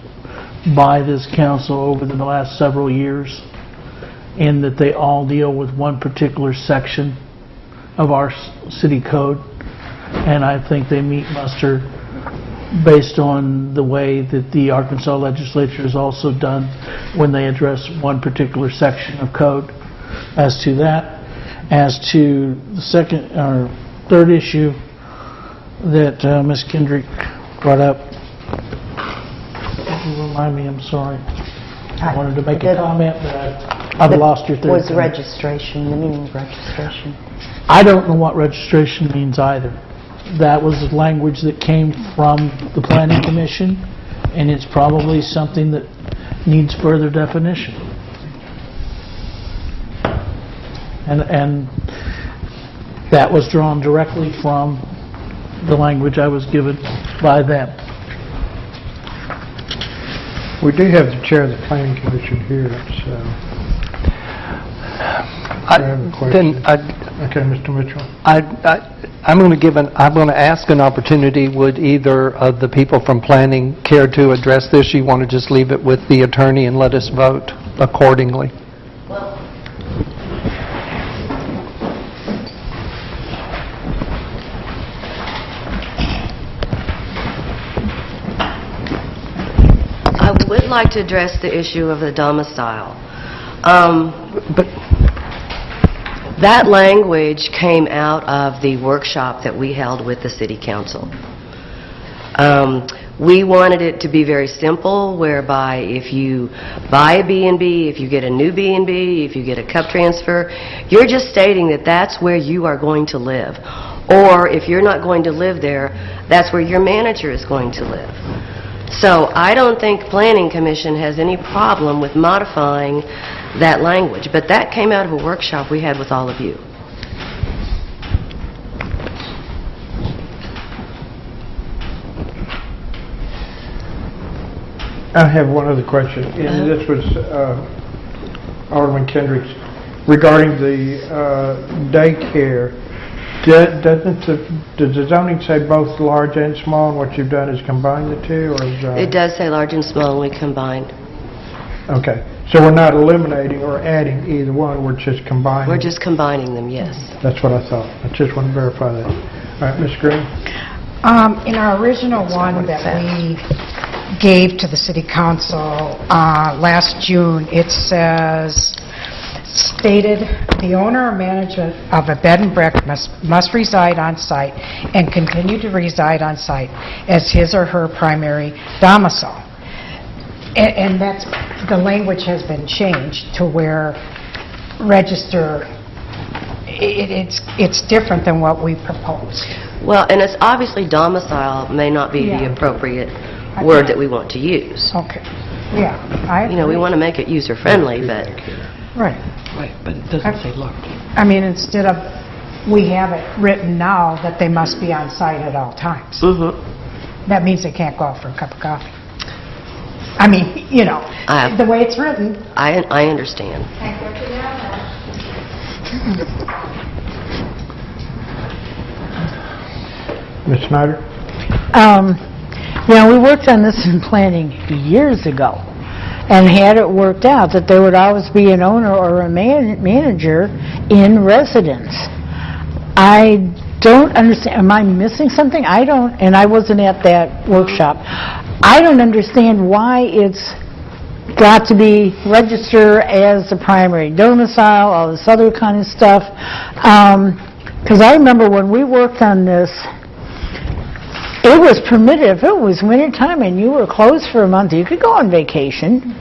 by this council over the last several years, in that they all deal with one particular section of our city code. And I think they meet muster based on the way that the Arkansas legislature has also done when they address one particular section of code. As to that, as to the second or third issue that Ms. Kendrick brought up, remind me, I'm sorry. I wanted to make a comment, but I've lost your third. Was registration, the meaning of registration? I don't know what registration means either. That was language that came from the Planning Commission, and it's probably something that needs further definition. And that was drawn directly from the language I was given by them. We do have the chair of the Planning Commission here, so... I have a question. Okay, Mr. Mitchell. I'm going to ask an opportunity. Would either of the people from planning care to address this? You want to just leave it with the attorney and let us vote accordingly? I would like to address the issue of the domicile. But that language came out of the workshop that we held with the City Council. We wanted it to be very simple, whereby if you buy a B&B, if you get a new B&B, if you get a cup transfer, you're just stating that that's where you are going to live. Or if you're not going to live there, that's where your manager is going to live. So I don't think Planning Commission has any problem with modifying that language, but that came out of a workshop we had with all of you. I have one other question, and this was Alderman Kendrick's regarding the daycare. Does the zoning say both large and small, and what you've done is combine the two, or is, It does say large and small, and we combined. Okay, so we're not eliminating or adding either one, we're just combining? We're just combining them, yes. That's what I thought. I just want to verify that. All right, Ms. Green? In our original one that we gave to the City Council last June, it says, stated, the owner or manager of a bed and breakfast must reside on site and continue to reside on site as his or her primary domicile. And that's, the language has been changed to where register, it's different than what we proposed. Well, and it's obviously domicile may not be the appropriate word that we want to use. Okay. Yeah. You know, we want to make it user-friendly, but... Right. Right, but it doesn't say large. I mean, instead of, we have it written now that they must be on site at all times. Mm-hmm. That means they can't go out for a cup of coffee. I mean, you know, the way it's written. I understand. Ms. Snyder? Yeah, we worked on this in planning years ago and had it worked out that there would always be an owner or a manager in residence. I don't understand. Am I missing something? I don't, and I wasn't at that workshop. I don't understand why it's got to be register as the primary domicile, all this other kind of stuff. Because I remember when we worked on this, it was permitted. If it was wintertime and you were closed for a month, you could go on vacation.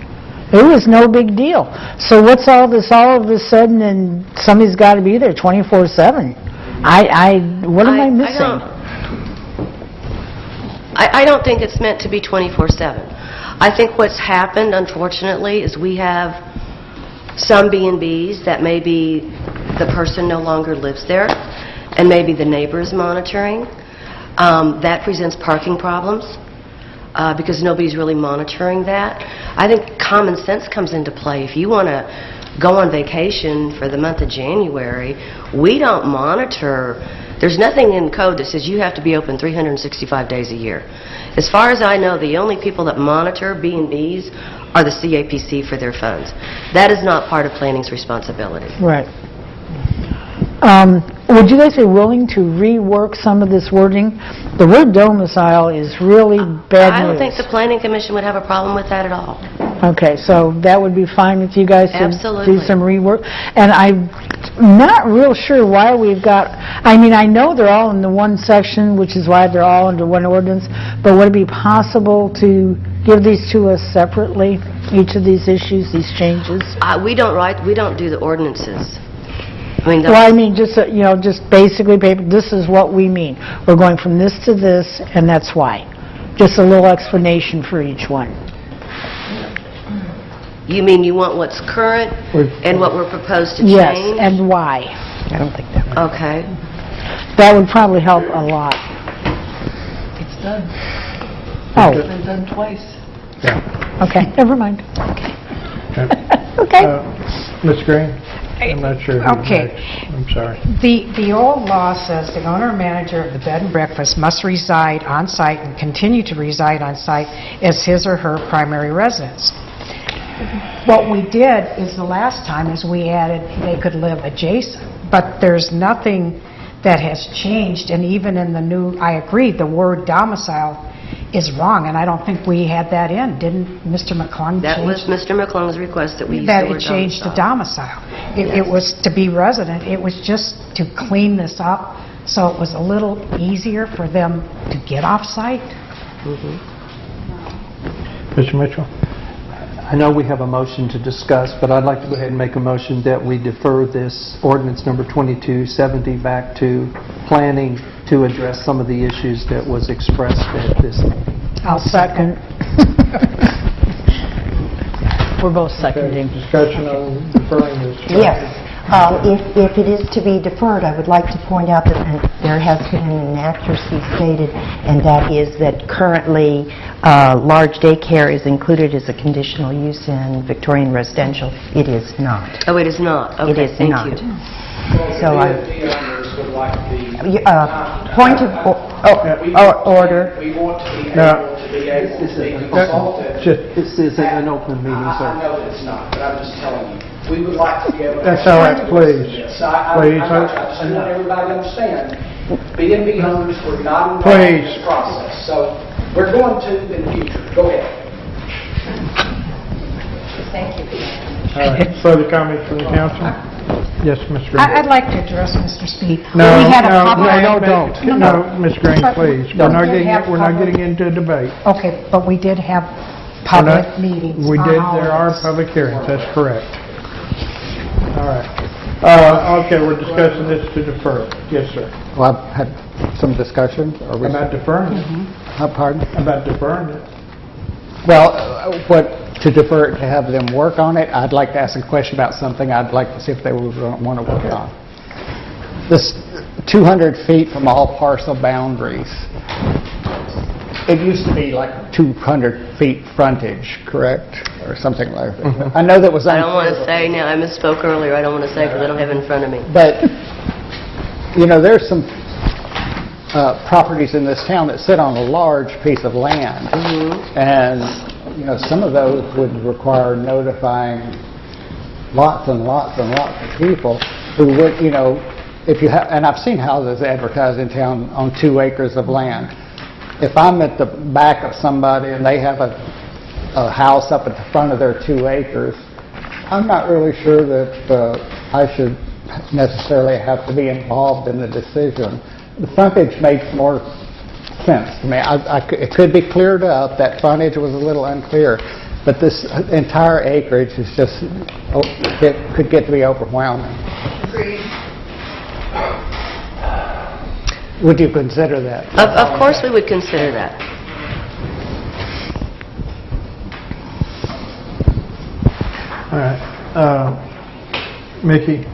It was no big deal. So what's all this all of a sudden, and somebody's got to be there 24/7? What am I missing? I don't think it's meant to be 24/7. I think what's happened, unfortunately, is we have some B&Bs that maybe the person no longer lives there, and maybe the neighbor is monitoring. That presents parking problems because nobody's really monitoring that. I think common sense comes into play. If you want to go on vacation for the month of January, we don't monitor. There's nothing in code that says you have to be open 365 days a year. As far as I know, the only people that monitor B&Bs are the CAPC for their funds. That is not part of planning's responsibility. Right. Would you guys be willing to rework some of this wording? The word domicile is really bad I don't news. think the Planning Commission would have a problem with that at all. Okay, so that would be fine with you guys to Absolutely. do some rework? And I'm not real sure why we've got, I mean, I know they're all in the one section, which is why they're all under one ordinance, but would it be possible to give these to us separately, each of these issues, these changes? We don't do the ordinances. Well, I mean, just, just basically, this is what we mean. We're going from this to this, and that's why. Just a little explanation for each one. You mean you want what's current and what we're proposed to change? Yes, and why. I don't think that would. Okay. That would probably help a lot. It's done. Oh. It's been done twice. Yeah. Okay, never mind. Okay. Ms. Green? I'm not sure who's Okay. next. I'm sorry. The old law says the owner or manager of the bed and breakfast must reside on site and continue to reside on site as his or her primary residence. What we did is the last time is we added they could live adjacent, but there's nothing that has changed, and even in the new, I agree, the word domicile is wrong, and I don't think we had that in. Didn't Mr. McClung That change? was Mr. McClung's request that we use the That word it changed to domicile. domicile. It was to be resident. It was just to clean this up, so it was a little easier for them to get off-site. Mr. Mitchell? I know we have a motion to discuss, but I'd like to go ahead and make a motion that we defer this ordinance number 2270 back to planning to address some of the issues that was expressed at this meeting. I'll second. We're both seconding. Discussion on deferring this. Yes. If it is to be deferred, I would like to point out that there has been an inaccuracy stated, and that is that currently large daycare is included as a conditional use in Victorian residential. It is not. Oh, it is not? It Okay, is thank not. you. So point of order. We want to be No. able to be able to be consulted. This isn't an open meeting, I sir. know that it's not, but I'm just telling you, we would like to be able to... That's all right, please. Yes, I Please. just want everybody to understand, B&B owners were not involved Please. in this process, so we're going to in the future. Go ahead. Thank you. All right. Further comments from the council? Yes, Ms. Green. I'd like to address Mr. Speed. No, We had a no, public- don't. No, Ms. Green, But please. we We're not did have public- getting into a debate. Okay, but we did have public meetings. We on did, all there of are this. public hearings, that's correct. All right. Okay, we're discussing this to defer. Yes, sir. Well, I've had some discussion. Are we? About deferring it. Pardon? About deferring it. Well, to defer it, to have them work on it, I'd like to ask a question about something I'd like to see if they would want to work on. This 200 feet from all parcel boundaries, it used to be like 200 feet frontage, correct? Or something like that. I know that was I don't want to unclear. say now, I misspoke earlier, I don't want to say because I don't have it in front of me. But, there's some properties in this town that sit on a large piece of land. And, some of those would require notifying lots and lots and lots of people who would, if you have, and I've seen houses advertised in town on 2 acres of land. If I'm at the back of somebody and they have a house up at the front of their 2 acres, I'm not really sure that I should necessarily have to be involved in the decision. The frontage makes more sense to me. It could be cleared up. That frontage was a little unclear. But this entire acreage is just, it could get to be overwhelming. Agreed. Would you consider that? Of course we would consider that. All right. Mickey?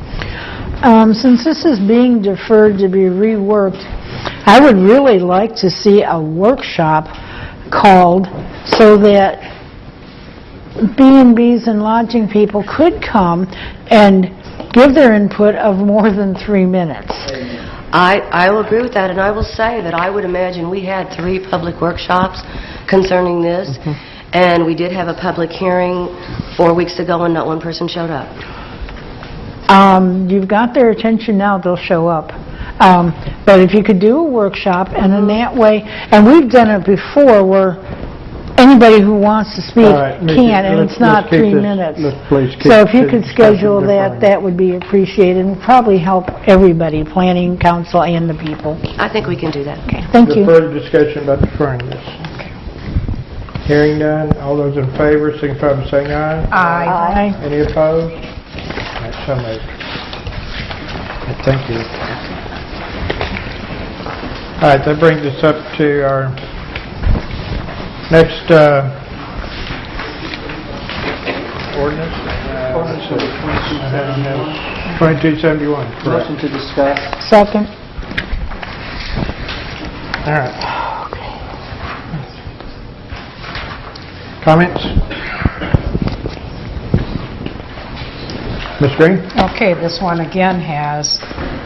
Since this is being deferred to be reworked, I would really like to see a workshop called so that B&Bs and lodging people could come and give their input of more than 3 minutes. I will agree with that, and I will say that I would imagine we had 3 public workshops concerning this, and we did have a public hearing 4 weeks ago, and not one person showed up. You've got their attention now, they'll show up. But if you could do a workshop, and in that way, and we've done it before where anybody who wants to speak can, and it's not 3 minutes. So if you could schedule that, that would be appreciated and probably help everybody, planning council and the people. I think we can do that. Okay, thank you. Further discussion about deferring this? Hearing none, all those in favor, signify by saying aye. Aye. Any opposed? All right, so moved. Thank you. All right, that brings us up to our next ordinance. 2271. Correct. Motion to discuss. Second. All right. Comments? Ms. Green? Okay, this one again has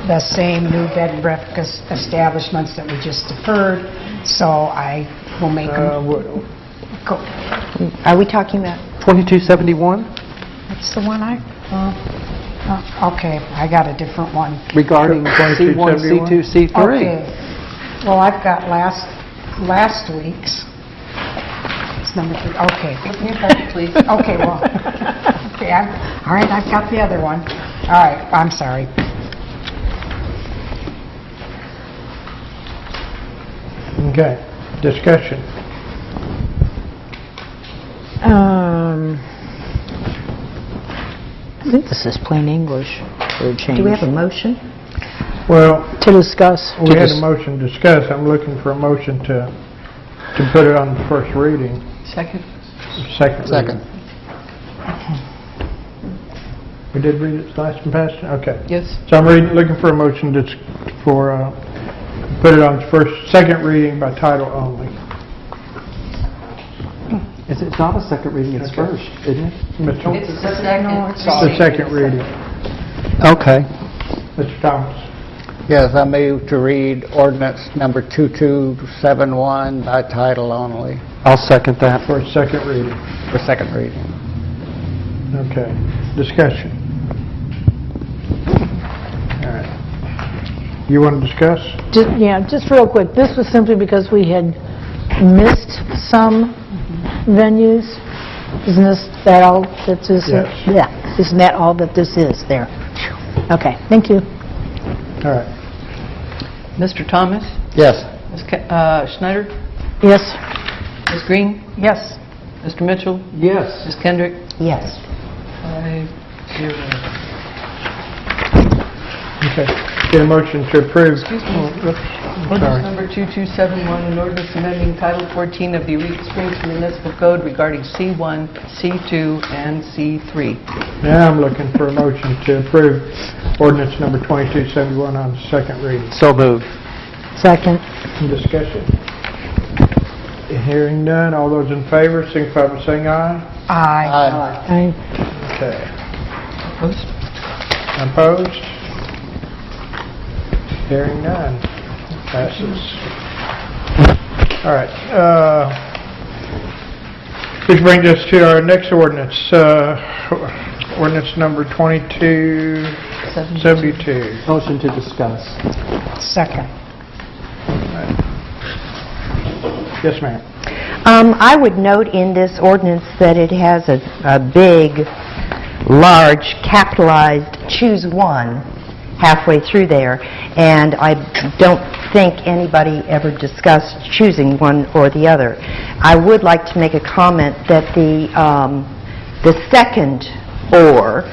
the same new bed and breakfast establishments that we just deferred, so I will make them. Are we talking about? 2271? What's the one okay, I got a different one. Regarding C1, C2, C3. Okay. Well, I've got last week's. It's number 3. Okay. Flip me back, please. Okay, well, okay, all right, I've got the other one. All right, I'm sorry. Okay, discussion. I think this is plain English for a change. Do we have a motion? Well, to discuss. We had a motion to discuss. I'm looking for a motion to put it on the first reading. Second. Second. We did read it last and passed? Okay. Yes. So I'm looking for a motion put it on second reading by title only. It's not a second reading, it's first, isn't it? It's the second. It's the second reading. Okay. Mr. Thomas. Yes, I move to read ordinance number 2271 by title only. I'll second that. For second reading. For second reading. Okay. Discussion. All right. You want to discuss? Just real quick. This was simply because we had missed some venues. Isn't that all that this is? Yes. Yeah. Isn't that all that this is there? Okay. Thank you. All right. Mr. Thomas? Yes. Ms. Schneider? Yes. Ms. Green? Yes. Mr. Mitchell? Yes. Ms. Kendrick? Yes. 5-0. Okay. Get a motion to approve. Excuse me. Ordinance number 2271, an ordinance amending Title 14 of the Eureka Springs Municipal Code regarding C1, C2, and C3. Now I'm looking for a motion to approve ordinance number 2271 on second reading. So moved. Second. Discussion. Hearing none, all those in favor, signify by saying aye. Aye. Okay. Opposed? Opposed? Hearing none. Passes. All right. Which brings us to our next ordinance, ordinance number 2272. Motion to discuss. Second. Yes, ma'am. I would note in this ordinance that it has a big, large, capitalized choose one halfway through there, and I don't think anybody ever discussed choosing one or the other. I would like to make a comment that the second "or"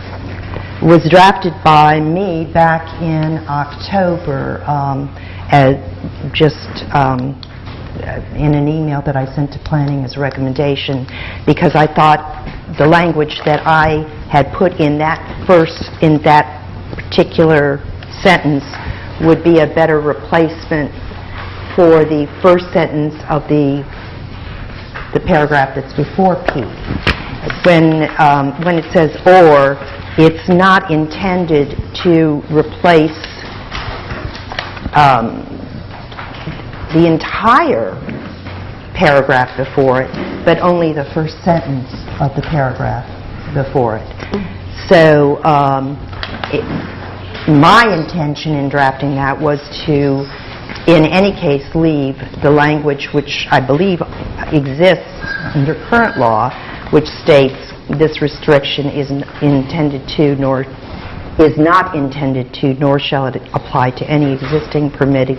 was drafted by me back in October, in an email that I sent to planning as a recommendation, because I thought the language that I had put in that particular sentence would be a better replacement for the first sentence of the paragraph that's before P. When it says or, it's not intended to replace the entire paragraph before it, but only the first sentence of the paragraph before it. So my intention in drafting that was to, in any case, leave the language which I believe exists under current law, which states this restriction is not intended to, nor shall it apply to any existing permitted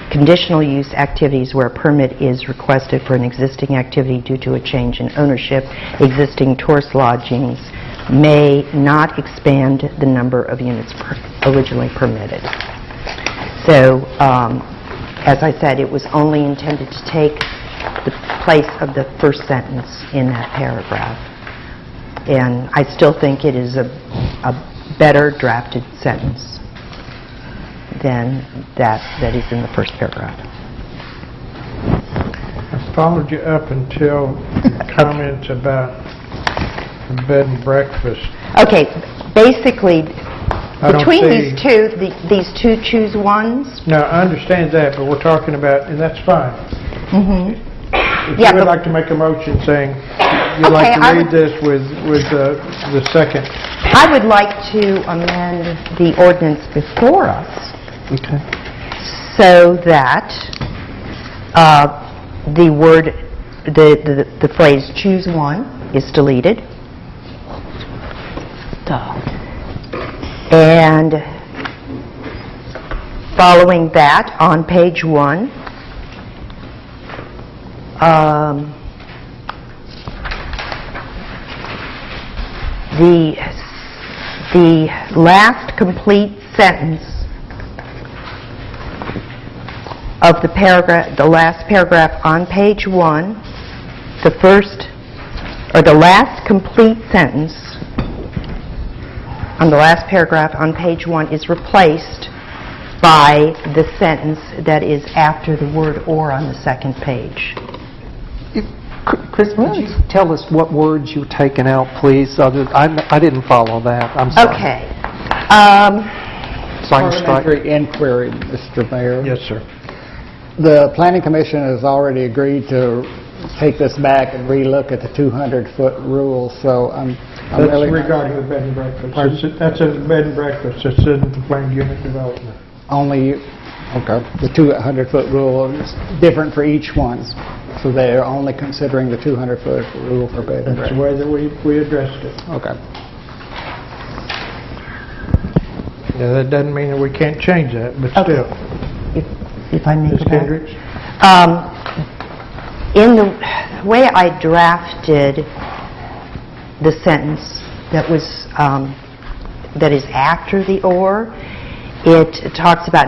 conditional use activities where a permit is requested for an existing activity due to a change in ownership. Existing tourist lodgings may not expand the number of units originally permitted. So, as I said, it was only intended to take the place of the first sentence in that paragraph. And I still think it is a better drafted sentence than that is in the first paragraph. I followed you up until comments about the bed and breakfast. Okay, basically, between see- these two choose ones. No, I understand that, but we're talking about, and that's fine. Mm-hmm. If you would like to make a motion saying you'd like to read this with the second. I would like to amend the ordinance before us. Okay. So that the word, the phrase choose one is deleted. And following that, on page 1, the last complete sentence of the paragraph, the last paragraph on page 1, the last complete sentence on the last paragraph on page 1 is replaced by the sentence that is after the word or on the second page. Chris, would you tell us what words you've taken out, please? I didn't follow that. I'm sorry. Okay. Parliamentary inquiry, Mr. Mayor. Yes, sir. The Planning Commission has already agreed to take this back and relook at the 200-foot rule, so I'm That's really... regarding the bed and breakfast. Pardon? That's a bed and breakfast. It's in the planned unit development. Only, okay, the 200-foot rule is different for each one, so they're only considering the 200-foot rule for bed and That's the breakfast. way that we addressed it. Okay. Yeah, that doesn't mean that we can't change that, but still. If I may Ms. go back. Kendricks? In the way I drafted the sentence that is after the or, it talks about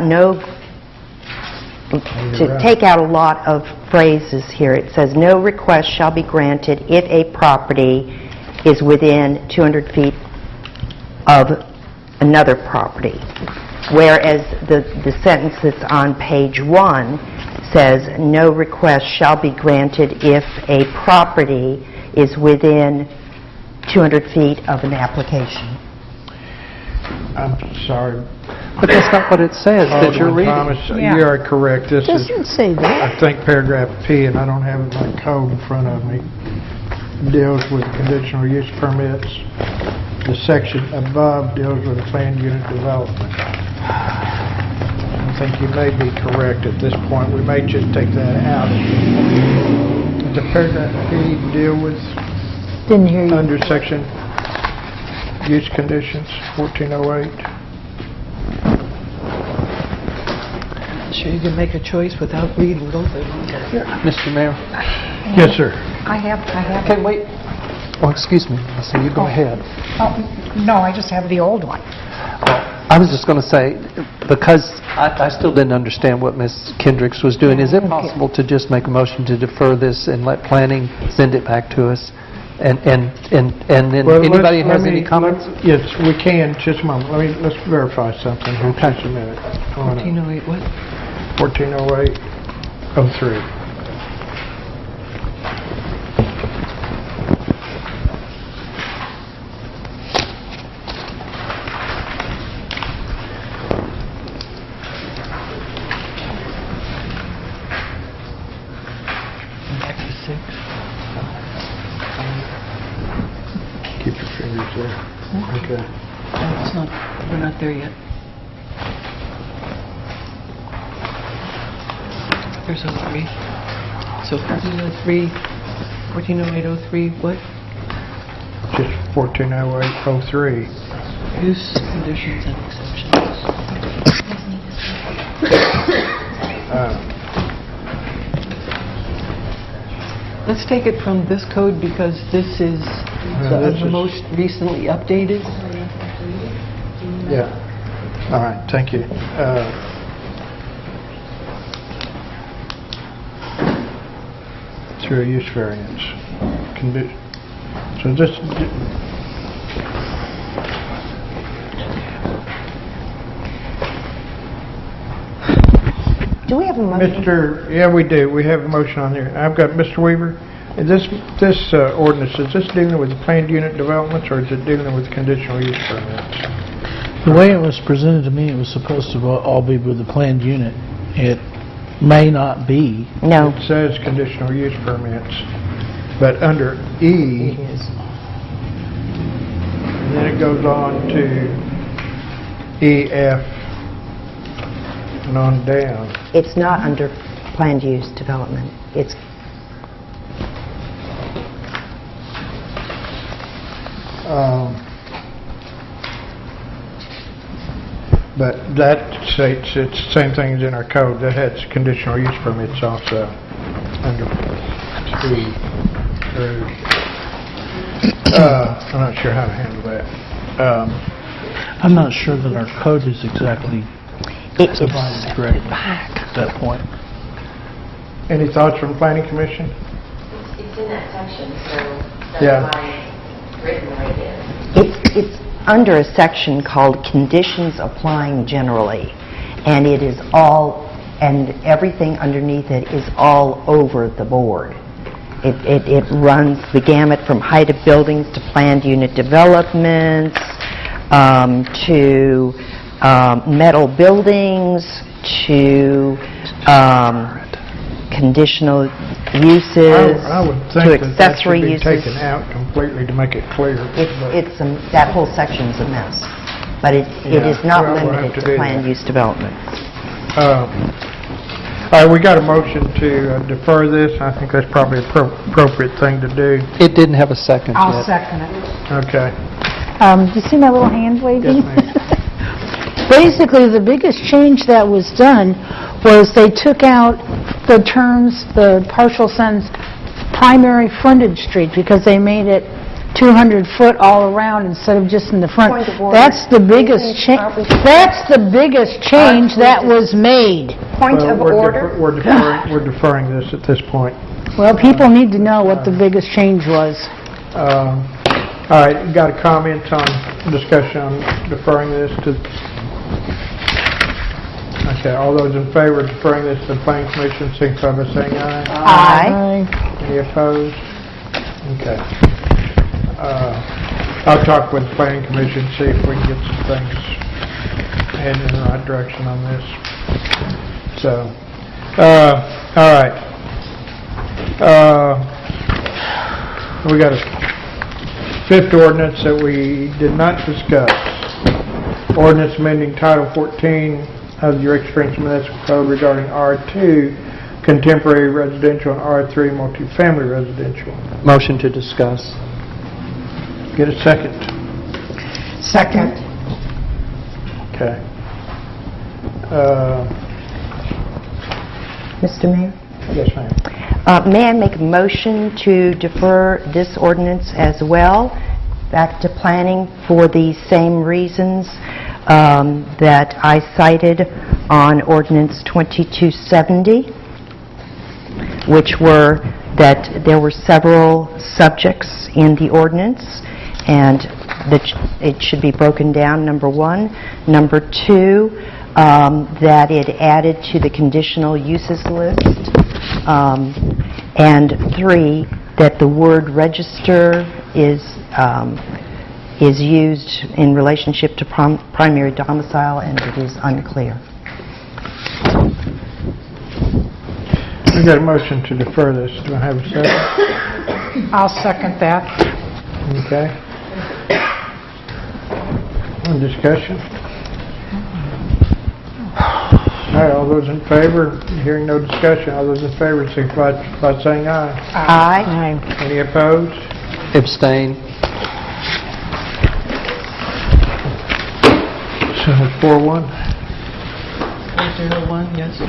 take out a lot of phrases here. It says no request shall be granted if a property is within 200 feet of another property. Whereas the sentence that's on page 1 says no request shall be granted if a property is within 200 feet of an application. I'm sorry. But that's not what it says that you're reading. Thomas, you are correct. This Doesn't say that. I think paragraph P, and I don't have it in my code in front of me, deals with conditional use permits. The section above deals with the planned unit development. I think you may be correct at this point. We may just take that out. Does paragraph P deal with Didn't hear you. under section use conditions, 1408? Sure you can make a choice without reading both of them. Mr. Mayor? Yes, sir. I have. Okay, wait. Oh, excuse me. So you go ahead. Oh, no, I just have the old one. I was just going to say, because I still didn't understand what Ms. Kendricks was doing, is it possible to just make a motion to defer this and let planning send it back to us And then Well, anybody let has any me- comments? Yes, we can, just a moment. Let's verify something here, just a minute. 1408 what? 1408-03. Back to 6. Keep your fingers there. Okay. It's not, we're not there yet. There's 03. So 1403, 140803, what? Just 1408-03. Use conditions and exceptions. Let's take it from this code because this is the most recently updated. Yeah. All right, thank you. Through a use variance. So this... Do we have a motion? Yeah, we do. We have a motion on there. I've got Mr. Weaver. This ordinance, is this dealing with planned unit developments or is it dealing with conditional use permits? The way it was presented to me, it was supposed to all be with the planned unit. It may not be. No. It says conditional use permits, but under E, and then it goes on to E, F, and on down. It's not under planned use development. It's but that states it's the same thing as in our code. That has conditional use permits also under E. I'm not sure how to handle that. I'm not sure that our code is exactly divided correctly at that point. Any thoughts from Planning Commission? It's in that section, so that's Yeah. why it's written like it is. It's under a section called conditions applying generally, and it is all, and everything underneath it is all over the board. It runs the gamut from height of buildings to planned unit developments, to metal buildings, to conditional uses, I would to think that accessory should be uses. taken out completely to make it clear. That whole section's a mess, but it is not well, we'll have limited to to do planned that. use development. All right, we got a motion to defer this. I think that's probably an appropriate thing to do. It didn't have a second yet. I'll second it. Okay. Do you see my little hand waving? Yes, ma'am. Basically, the biggest change that was done was they took out the terms, the partial sentence, primary frontage street, because they made it 200 foot all around instead of just in the front. Point of order. That's the biggest change. That's the biggest change that was made. Point Well, of we're order. We're deferring this at this point. Well, people need to know what the biggest change was. All right, you got a comment on discussion on deferring this to... Okay, all those in favor of deferring this to the Planning Commission, signify by saying aye. Aye. Any opposed? Okay. I'll talk with the Planning Commission, see if we can get some things heading in the right direction on this. So, all right. We got a fifth ordinance that we did not discuss. Ordinance amending Title 14 of the Eureka Springs Municipal Code regarding R2 contemporary residential and R3 multifamily residential. Motion to discuss. Get a second. Second. Okay. Mr. Mayor? Yes, ma'am. May I make a motion to defer this ordinance as well back to planning for the same reasons that I cited on ordinance 2270, which were that there were several subjects in the ordinance, and that it should be broken down, number one. Number two, that it added to the conditional uses list. And three, that the word register is used in relationship to primary domicile, and it is unclear. We got a motion to defer this. Do I have a second? I'll second that. Okay. Any discussion? All right, all those in favor, hearing no discussion, all those in favor signify by saying aye. Aye. Any opposed? Abstain. So 4-1. 401, yes.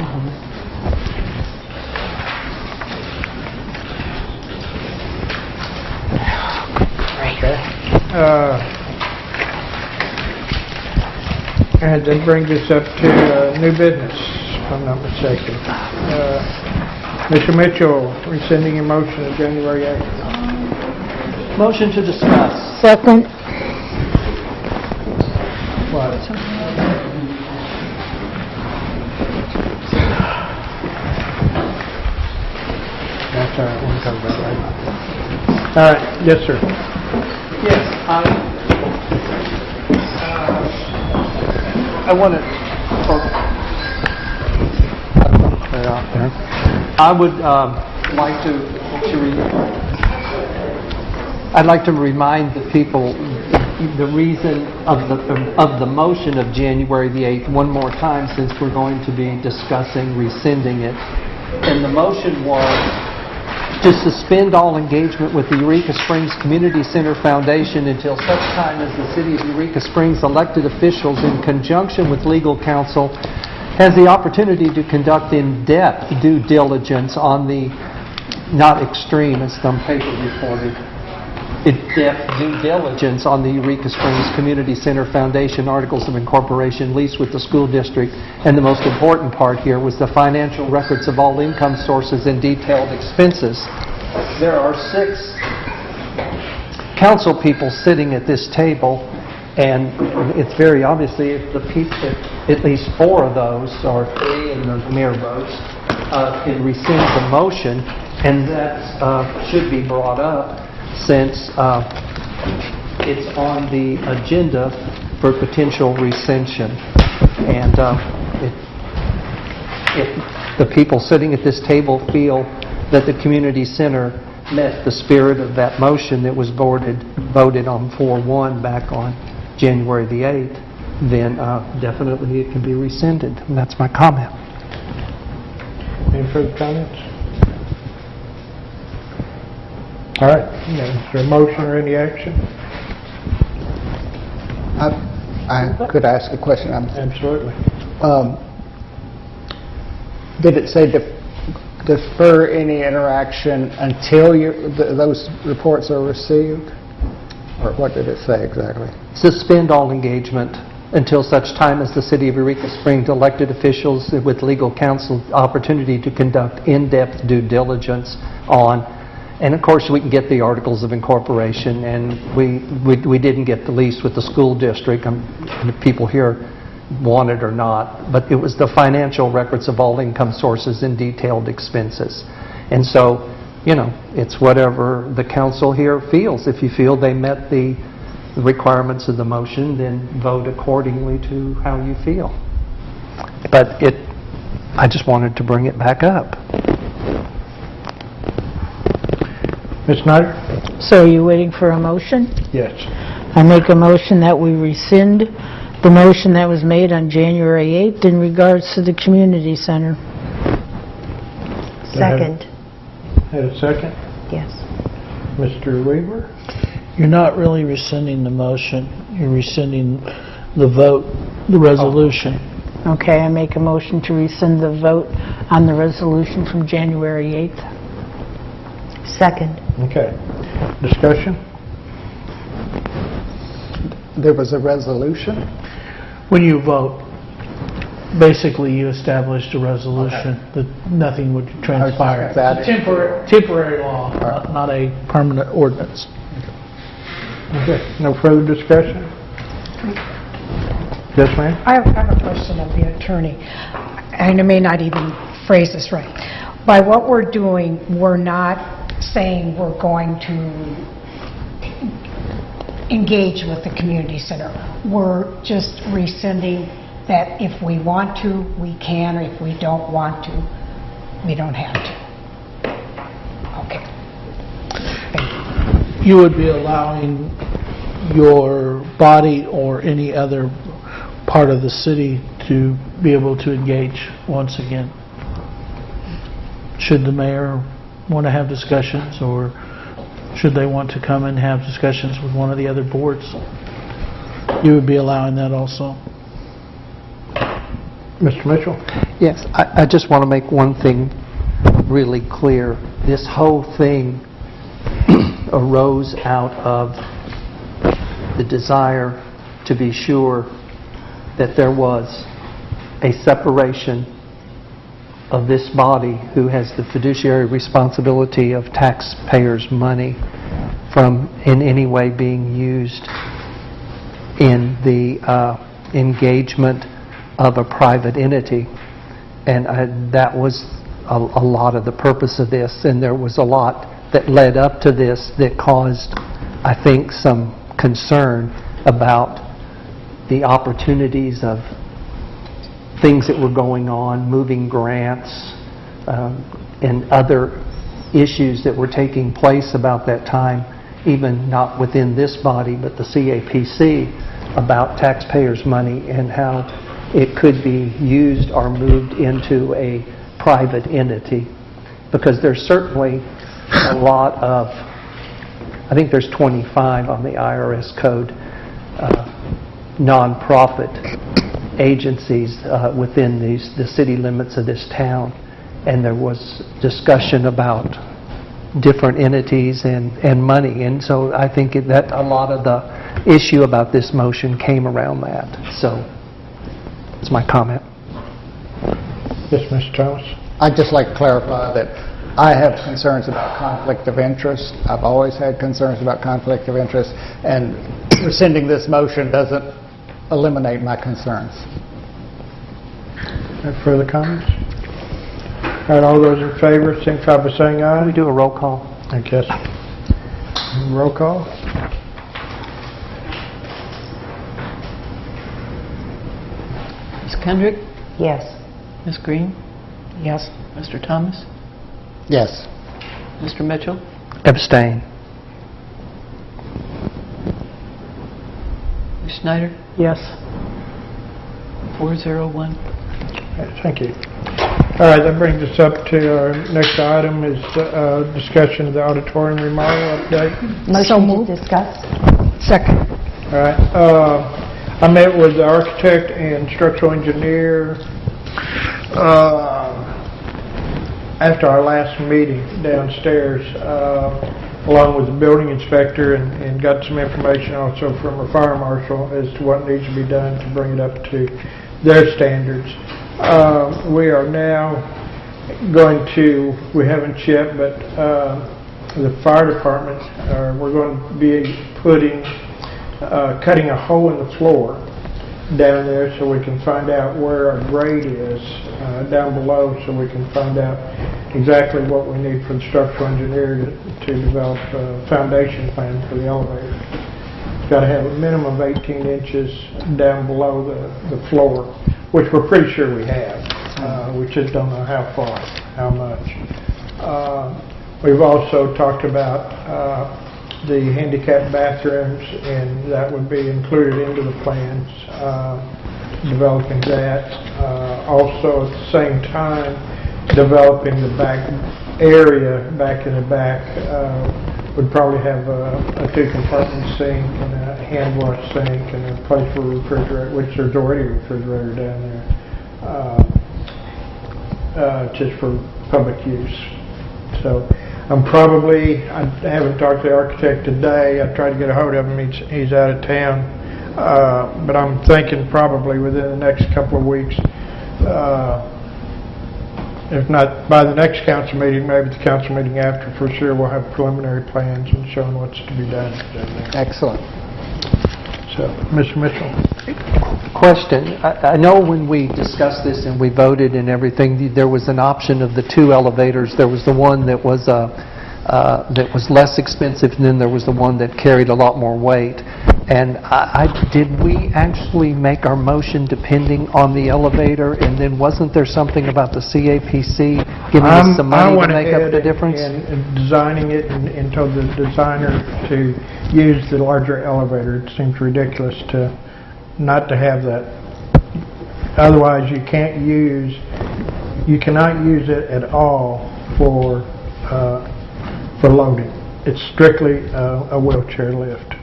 Okay. And that brings us up to new business, if I'm not mistaken. Mr. Mitchell, rescinding your motion of January 8th. Motion to discuss. Second. What? That's all right, we'll talk about it later. All right, yes, sir. Yes, I want to right off there. I would I'd like to remind the people the reason of the motion of January the 8th one more time, since we're going to be discussing rescinding it. And the motion was to suspend all engagement with the Eureka Springs Community Center Foundation until such time as the City of Eureka Springs elected officials, in conjunction with legal counsel, has the opportunity to conduct in-depth due diligence on the, not extreme as some paper reported, in-depth due diligence on the Eureka Springs Community Center Foundation Articles of Incorporation lease with the school district. And the most important part here was the financial records of all income sources and detailed expenses. There are 6 council people sitting at this table, and it's very obviously if at least 4 of those, or 3 and the mayor votes, can rescind the motion, and that should be brought up, since it's on the agenda for potential rescission. And if the people sitting at this table feel that the community center met the spirit of that motion that was voted on 4-1 back on January the 8th, then definitely it can be rescinded. And that's my comment. Any further comments? All right. Is there a motion or any action? I could ask a question. Absolutely. Did it say defer any interaction until those reports are received? Or what did it say exactly? Suspend all engagement until such time as the City of Eureka Springs elected officials with legal counsel opportunity to conduct in-depth due diligence on. And of course, we can get the Articles of Incorporation, and we didn't get the lease with the school district. The people here want it or not, but it was the financial records of all income sources and detailed expenses. And so, it's whatever the council here feels. If you feel they met the requirements of the motion, then vote accordingly to how you feel. But I just wanted to bring it back up. Ms. Snyder? So are you waiting for a motion? Yes. I make a motion that we rescind the motion that was made on January 8th in regards to the community center. Second. Had a second? Yes. Mr. Weaver? You're not really rescinding the motion. You're rescinding the vote, the resolution. Okay, I make a motion to rescind the vote on the resolution from January 8th. Second. Okay. Discussion? There was a resolution? When you vote, basically you established a resolution that nothing would transpire. That- Temporary law, not a permanent ordinance. Okay, no further discussion? Yes, ma'am? I have a question of the attorney, and I may not even phrase this right. By what we're doing, we're not saying we're going to engage with the community center. We're just rescinding that if we want to, we can, or if we don't want to, we don't have to. Okay. Thank you. You would be allowing your body or any other part of the city to be able to engage once again. Should the mayor want to have discussions, or should they want to come and have discussions with one of the other boards, you would be allowing that also. Mr. Mitchell? Yes, I just want to make one thing really clear. This whole thing arose out of the desire to be sure that there was a separation of this body who has the fiduciary responsibility of taxpayers' money from in any way being used in the engagement of a private entity. And that was a lot of the purpose of this, and there was a lot that led up to this that caused, I think, some concern about the opportunities of things that were going on, moving grants, and other issues that were taking place about that time, even not within this body, but the CAPC, about taxpayers' money and how it could be used or moved into a private entity. Because there's certainly a lot of, I think there's 25 on the IRS code, nonprofit agencies within the city limits of this town, and there was discussion about different entities and money, and so I think that a lot of the issue about this motion came around that. So that's my comment. Yes, Mr. Thomas? I'd just like to clarify that I have concerns about conflict of interest. I've always had concerns about conflict of interest, and rescinding this motion doesn't eliminate my concerns. Any further comments? All right, all those in favor, signify by saying aye. Can we do a roll call? I guess. Roll call? Ms. Kendrick? Yes. Ms. Green? Yes. Mr. Thomas? Yes. Mr. Mitchell? Abstain. Ms. Schneider? Yes. 401. Thank you. All right, that brings us up to our next item is discussion of the auditorium remodel update. Motion to discuss. Second. All right. I met with the architect and structural engineer after our last meeting downstairs, along with the building inspector, and got some information also from our fire marshal as to what needs to be done to bring it up to their standards. We are now going to, we haven't yet, but the fire department, we're going to be cutting a hole in the floor down there so we can find out where our grade is down below, so we can find out exactly what we need for the structural engineer to develop a foundation plan for the elevator. It's got to have a minimum of 18 inches down below the floor, which we're pretty sure we have. We just don't know how far, how much. We've also talked about the handicapped bathrooms, and that would be included into the plans, developing that. Also, at the same time, developing the back area, back in the back, would probably have a 2-compartment sink and a hand wash sink and a place for a refrigerator, which there's already a refrigerator down there, just for public use. So I haven't talked to the architect today. I tried to get a hold of him. He's out of town. But I'm thinking probably within the next couple of weeks if not by the next council meeting, maybe the council meeting after, for sure, we'll have preliminary plans and showing what's to be done. Excellent. So, Mr. Mitchell. Question. I know when we discussed this and we voted and everything, there was an option of the 2 elevators. There was the one that was less expensive, and then there was the one that carried a lot more weight. And did we actually make our motion depending on the elevator? And then wasn't there something about the CAPC giving us some money to make up the difference? And designing it and told the designer to use the larger elevator. It seems ridiculous not to have that. Otherwise, you cannot use it at all for loading. It's strictly a wheelchair lift.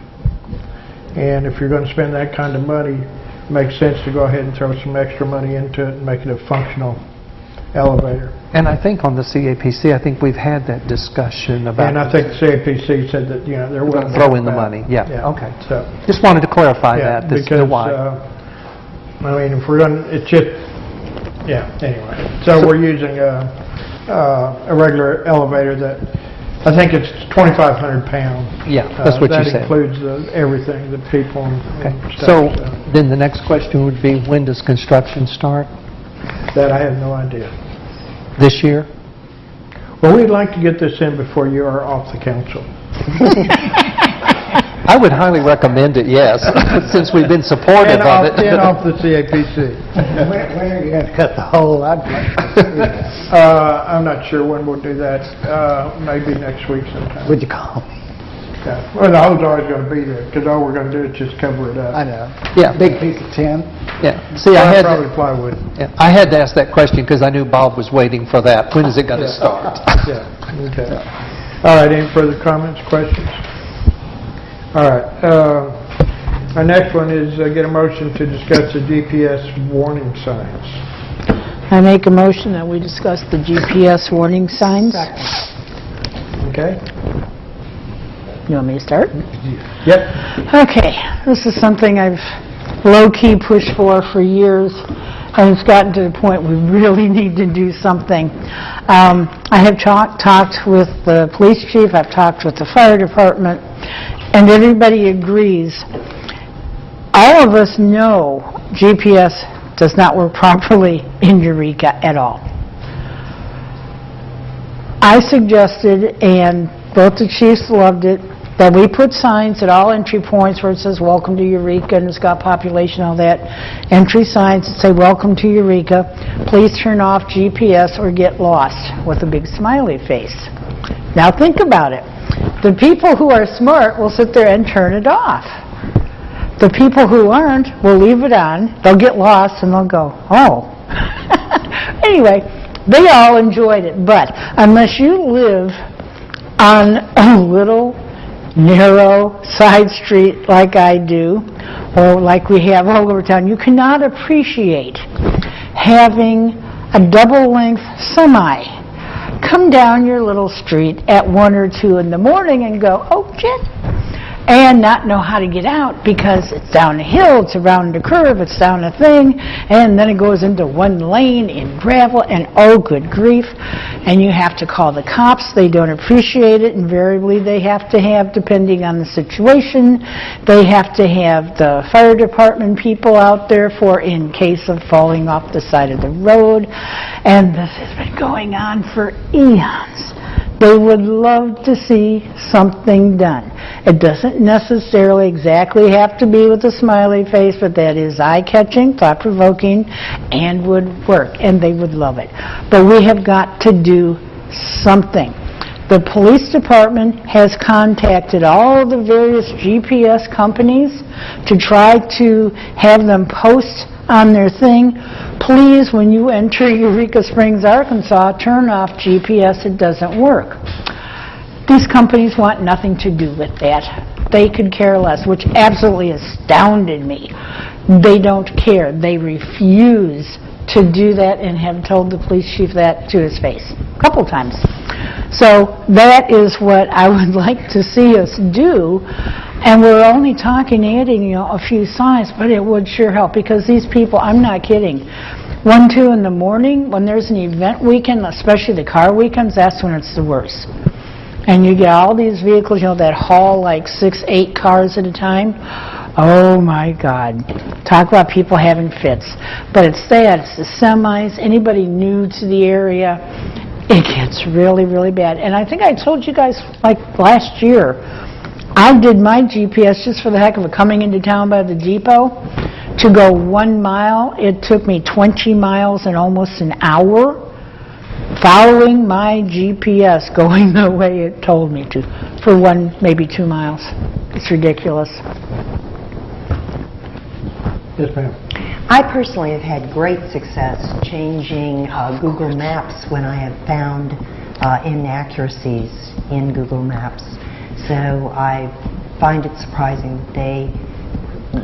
And if you're going to spend that kind of money, it makes sense to go ahead and throw some extra money into it and make it a functional elevator. And I think on the CAPC, I think we've had that discussion about... And I think the CAPC said that, they're willing to throw in the money. Yeah. Okay. So, just wanted to clarify that. Because, why. if we're going to... It's just... Yeah, anyway. So we're using a regular elevator that... I think it's 2,500 pounds. Yeah, that's what you said. That includes everything, the people and stuff. So then the next question would be, when does construction start? That I have no idea. This year? Well, we'd like to get this in before you are off the council. I would highly recommend it, yes, since we've been supportive of it. And off the CAPC. When are you going to cut the hole? I'm not sure when we'll do that. Maybe next week sometime. Would you call me? Yeah. Well, the hole's always going to be there, because all we're going to do is just cover it up. I know. Yeah. Big piece of tin. Yeah. See, probably plywood. Yeah. I had to ask that question because I knew Bob was waiting for that. When is it going to start? Yeah. Okay. All right. Any further comments, questions? All right. Our next one is get a motion to discuss the GPS warning signs. I make a motion that we discuss the GPS warning signs. Okay. You want me to start? Yep. Okay. This is something I've low-key pushed for years, and it's gotten to the point we really need to do something. I have talked with the police chief, I've talked with the fire department, and everybody agrees. All of us know GPS does not work properly in Eureka at all. I suggested, and both the chiefs loved it, that we put signs at all entry points where it says welcome to Eureka, and it's got population, all that. Entry signs that say welcome to Eureka, please turn off GPS or get lost, with a big smiley face. Now think about it. The people who are smart will sit there and turn it off. The people who aren't will leave it on, they'll get lost, and they'll go, oh. Anyway, they all enjoyed it, but unless you live on a little narrow side street like I do, or like we have all over town, you cannot appreciate having a double-length semi come down your little street at 1 or 2 in the morning and go, oh, shit, and not know how to get out because it's down a hill, it's around a curve, it's down a thing, and then it goes into one lane in gravel, and oh, good grief. And you have to call the cops. They don't appreciate it. Invariably, they have to have, depending on the situation, they have to have the fire department people out there for in case of falling off the side of the road. And this has been going on for eons. They would love to see something done. It doesn't necessarily exactly have to be with a smiley face, but that is eye-catching, thought-provoking, and would work, and they would love it. But we have got to do something. The police department has contacted all the various GPS companies to try to have them post on their thing, please, when you enter Eureka Springs, Arkansas, turn off GPS, it doesn't work. These companies want nothing to do with that. They could care less, which absolutely astounded me. They don't care. They refuse to do that and have told the police chief that to his face a couple times. So that is what I would like to see us do. And we're only talking adding, a few signs, but it would sure help because these people, I'm not kidding, 1, 2 in the morning, when there's an event weekend, especially the car weekends, that's when it's the worst. And you get all these vehicles, that haul like 6, 8 cars at a time. Oh my God. Talk about people having fits. But it's that, it's the semis, anybody new to the area. It gets really, really bad. And I think I told you guys, like last year, I did my GPS just for the heck of it, coming into town by the depot. To go 1 mile, it took me 20 miles in almost an hour, following my GPS, going the way it told me to, for 1, maybe 2 miles. It's ridiculous. Yes, ma'am. I personally have had great success changing Google Maps when I have found inaccuracies in Google Maps. So I find it surprising that they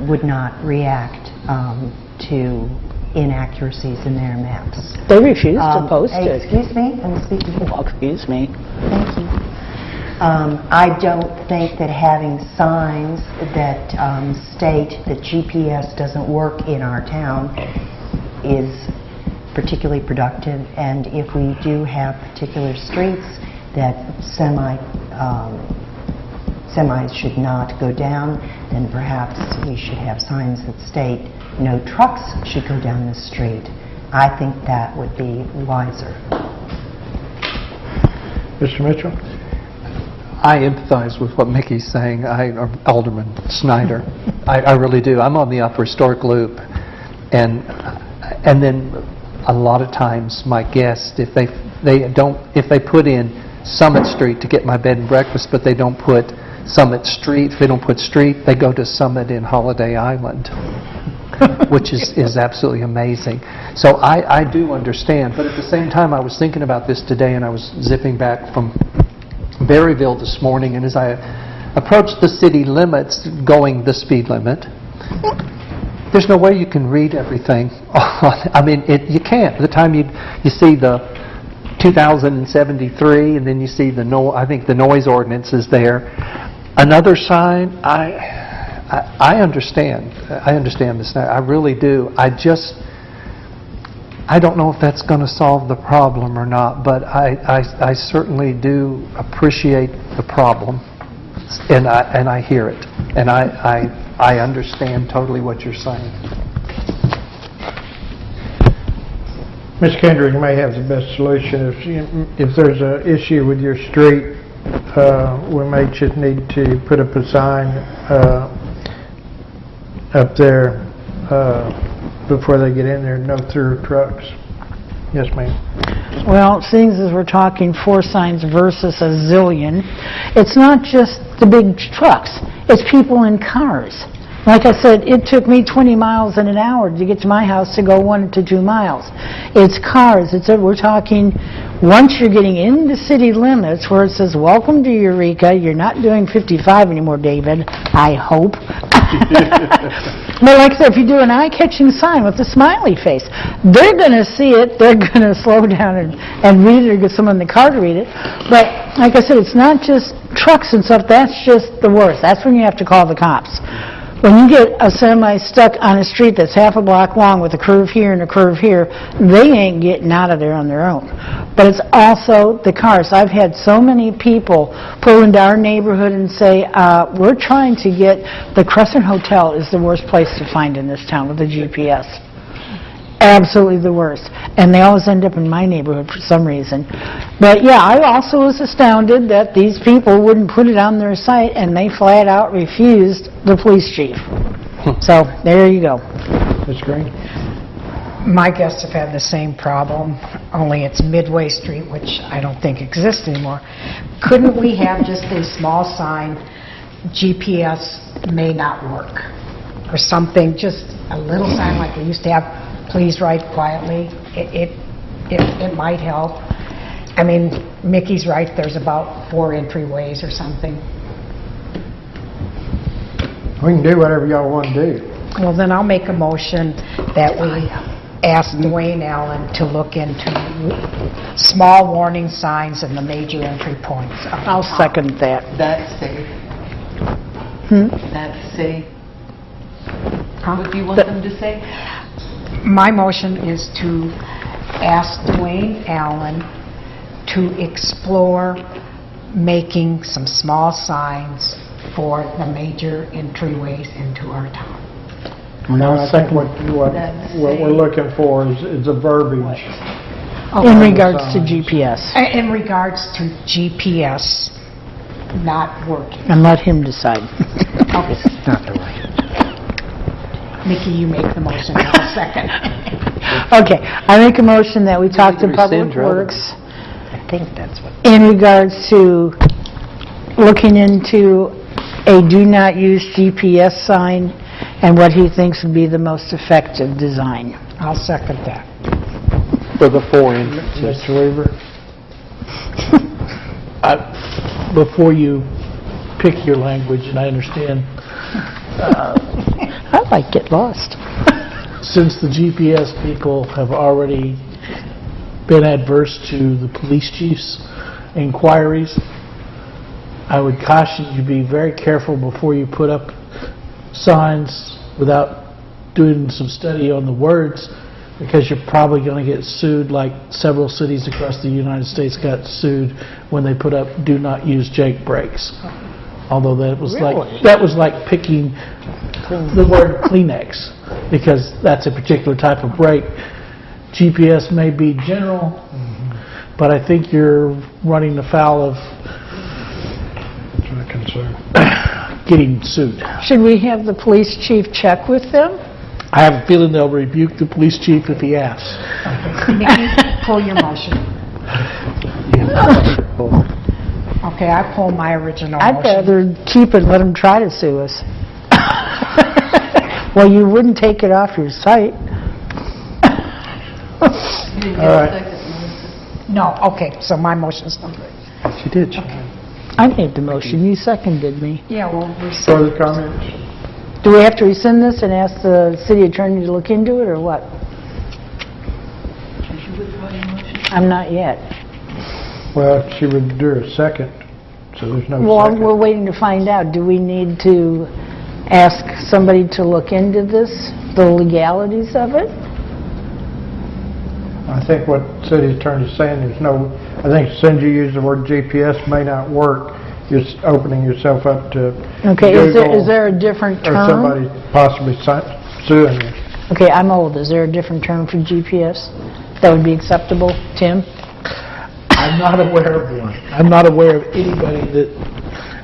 would not react to inaccuracies in their maps. They refuse to post it. Excuse me? I'm speaking. Oh, excuse me. Thank you. I don't think that having signs that state that GPS doesn't work in our town is particularly productive, and if we do have particular streets that semis should not go down, then perhaps we should have signs that state no trucks should go down this street. I think that would be wiser. Mr. Mitchell? I empathize with what Mickey's saying, or Alderman Snyder. I really do. I'm on the Upper Historic Loop, and then a lot of times my guests, if they put in Summit Street to get my bed and breakfast, but they don't put Summit Street, if they don't put street, they go to Summit in Holiday Island, which is absolutely amazing. So I do understand, but at the same time I was thinking about this today, and I was zipping back from Berryville this morning, and as I approached the city limits going the speed limit, there's no way you can read everything. I mean, you can't. By the time you see the 2073, and then you see I think the noise ordinance is there. Another sign, I understand. I understand this now. I really do. I don't know if that's going to solve the problem or not, but I certainly do appreciate the problem, and I hear it, and I understand totally what you're saying. Ms. Kendra, you may have the best solution. If there's an issue with your street, we may just need to put up a sign up there before they get in there, no through trucks. Yes, ma'am. Well, seeing as we're talking 4 signs versus a zillion, it's not just the big trucks, it's people in cars. Like I said, it took me 20 miles in an hour to get to my house to go 1 to 2 miles. It's cars. We're talking, once you're getting into city limits where it says, welcome to Eureka, you're not doing 55 anymore, David, I hope. But like I said, if you do an eye-catching sign with a smiley face, they're going to see it, they're going to slow down and read it, or get someone in the car to read it. But like I said, it's not just trucks and stuff, that's just the worst. That's when you have to call the cops. When you get a semi stuck on a street that's half a block long with a curve here and a curve here, they ain't getting out of there on their own. But it's also the cars. I've had so many people pull into our neighborhood and say, we're trying to get, the Crescent Hotel is the worst place to find in this town with the GPS. Absolutely the worst. And they always end up in my neighborhood for some reason. But yeah, I also was astounded that these people wouldn't put it on their site, and they flat out refused the police chief. So there you go. Ms. Green? My guests have had the same problem, only it's Midway Street, which I don't think exists anymore. Couldn't we have just a small sign, GPS may not work, or something, just a little sign like we used to have, please ride quietly? It might help. I mean, Mickey's right, there's about 4 entryways or something. We can do whatever y'all want to do. Well, then I'll make a motion that we ask Dwayne Allen to look into small warning signs in the major entry points. I'll second that. That's safe. That's safe. Huh? What do you want them to say? My motion is to ask Dwayne Allen to explore making some small signs for the major entryways into our town. No, I think what we're looking for is a verbiage. In regards to GPS. In regards to GPS not working. And let him decide. Okay. Not the way. Nikki, you make the motion, I'll second. Okay, I make a motion that we talk to Public Works I think that's what. in regards to looking into a do not use GPS sign and what he thinks would be the most effective design. I'll second that. For the 4 entrances. Mr. Weaver? Before you pick your language, and I understand, I might get lost. since the GPS people have already been adverse to the police chief's inquiries, I would caution you to be very careful before you put up signs without doing some study on the words, because you're probably going to get sued like several cities across the United States got sued when they put up "do not use Jake brakes." Although that was like picking the word Kleenex, because that's a particular type of brake. GPS may be general, but I think you're running afoul of getting sued. Should we have the police chief check with them? I have a feeling they'll rebuke the police chief if he asks. Nikki, pull your motion. Okay, I pull my original motion. I'd rather keep it and let them try to sue us. Well, you wouldn't take it off your site. All right. No, okay, so my motion's not good. She did. I made the motion, you seconded me. Yeah, well, we're... Further comments? Do we have to rescind this and ask the city attorney to look into it, or what? I'm not yet. Well, she would do a second, so there's no Well, second. we're waiting to find out. Do we need to ask somebody to look into this, the legalities of it? I think what city attorney's saying, there's no, I think as soon as you use the word GPS may not work, you're opening yourself up to Okay, Google is there a different term? or somebody possibly suing you. Okay, I'm old. Is there a different term for GPS that would be acceptable? Tim? I'm not aware of one. I'm not aware of anybody that,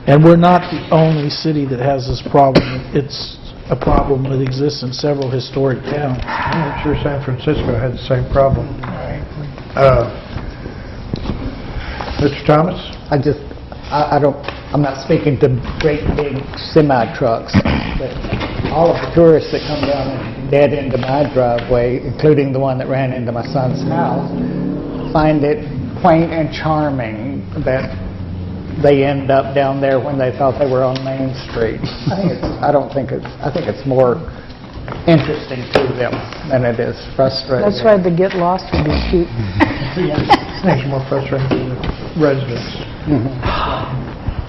and we're not the only city that has this problem. It's a problem that exists in several historic towns. I'm sure San Francisco had the same problem. Mr. Thomas? I'm not speaking to great big semi-trucks, but all of the tourists that come down and dead into my driveway, including the one that ran into my son's house, find it quaint and charming that they end up down there when they thought they were on Main Street. I think it's more interesting to them than it is frustrating. That's why the get lost would be cute. I think it's more frustrating to the residents.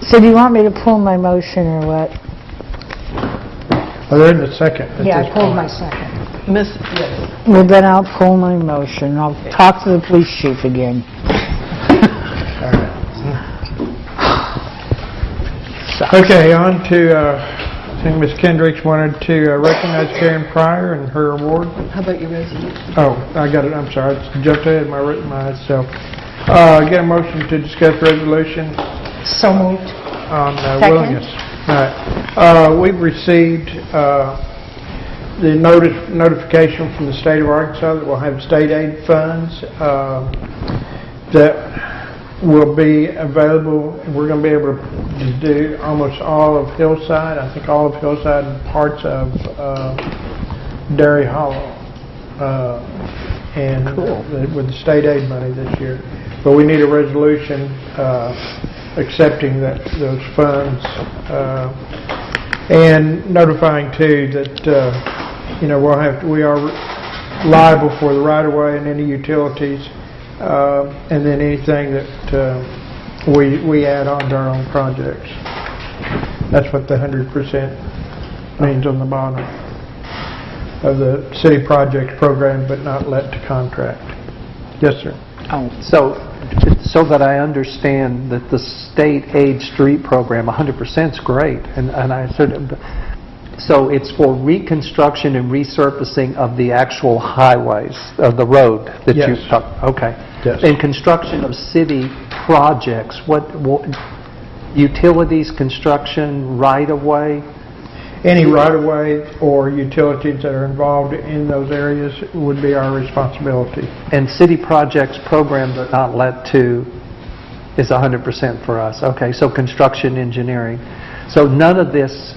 So do you want me to pull my motion or what? Well, they're in the second. at Yeah, this I pulled point. my second. Yes. Well, then I'll pull my motion. I'll talk to the police chief again. Okay, on to, I think Ms. Kendricks wanted to recognize Karen Pryor and her award. How about your resolution? Oh, I got it, I'm sorry, I jumped ahead of myself. Get a motion to discuss resolution So moved. on Second. willingness. All right. We've received the notification from the state of Arkansas that we'll have state aid funds that will be available. We're going to be able to do almost all of Hillside, I think all of Hillside and parts of Dairy Hollow, and with the state aid money this year. But we need a resolution accepting those funds and notifying too that we are liable for the right of way and any utilities. And then anything that we add on to our own projects. That's what the 100% means on the bottom. of the city project program, but not let to contract. Yes, sir. So that I understand that the state aid street program, 100% is great, and I sort of, so it's for reconstruction and resurfacing of the actual highways, of the road that Yes. you've talked, okay. Yes. And construction of city projects, what utilities, construction, right-of-way? Any right-of-way or utilities that are involved in those areas would be our responsibility. And city projects program but not let to is 100% for us. Okay, so construction engineering. So none of this,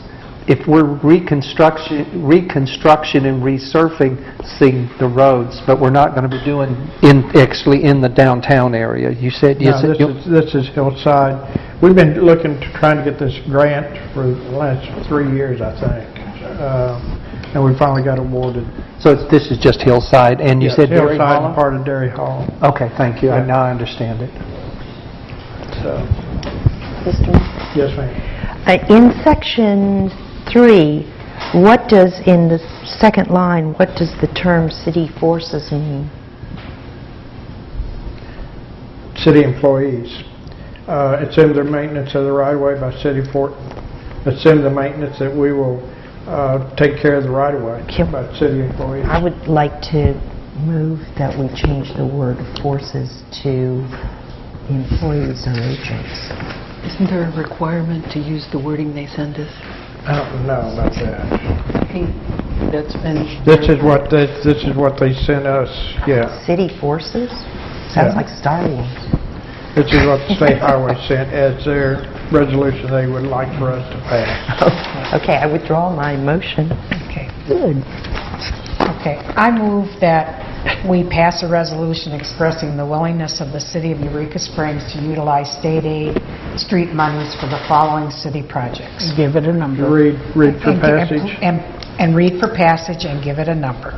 if we're reconstruction and resurfacing the roads, but we're not going to be doing actually in the downtown area. You said this is Hillside. We've been looking to trying to get this grant for the last 3 years, I think, and we finally got awarded. So this is just Hillside, and you said Dairy Hillside Hall? and part of Dairy Hall. Okay, thank you. Yeah. Now I understand it. So, Mr. yes, ma'am. In Section 3, what does, in the second line, what does the term city forces mean? City employees. It's in the maintenance of the right-of-way by city port. It's in the maintenance that we will take care of the right-of-way by city employees. I would like to move that we change the word forces to employees or agents. Isn't there a requirement to use the wording they send us? No, not that. I think that's been... This is what they sent us. Yeah. City forces? Sounds like Star Wars. This is what the State Highway sent as their resolution they would like for us to pass. Okay, I withdraw my motion. Okay. Good. Okay, I move that we pass a resolution expressing the willingness of the city of Eureka Springs to utilize state aid street monies for the following city projects. Give it a number. Read for passage. And read for passage and give it a number.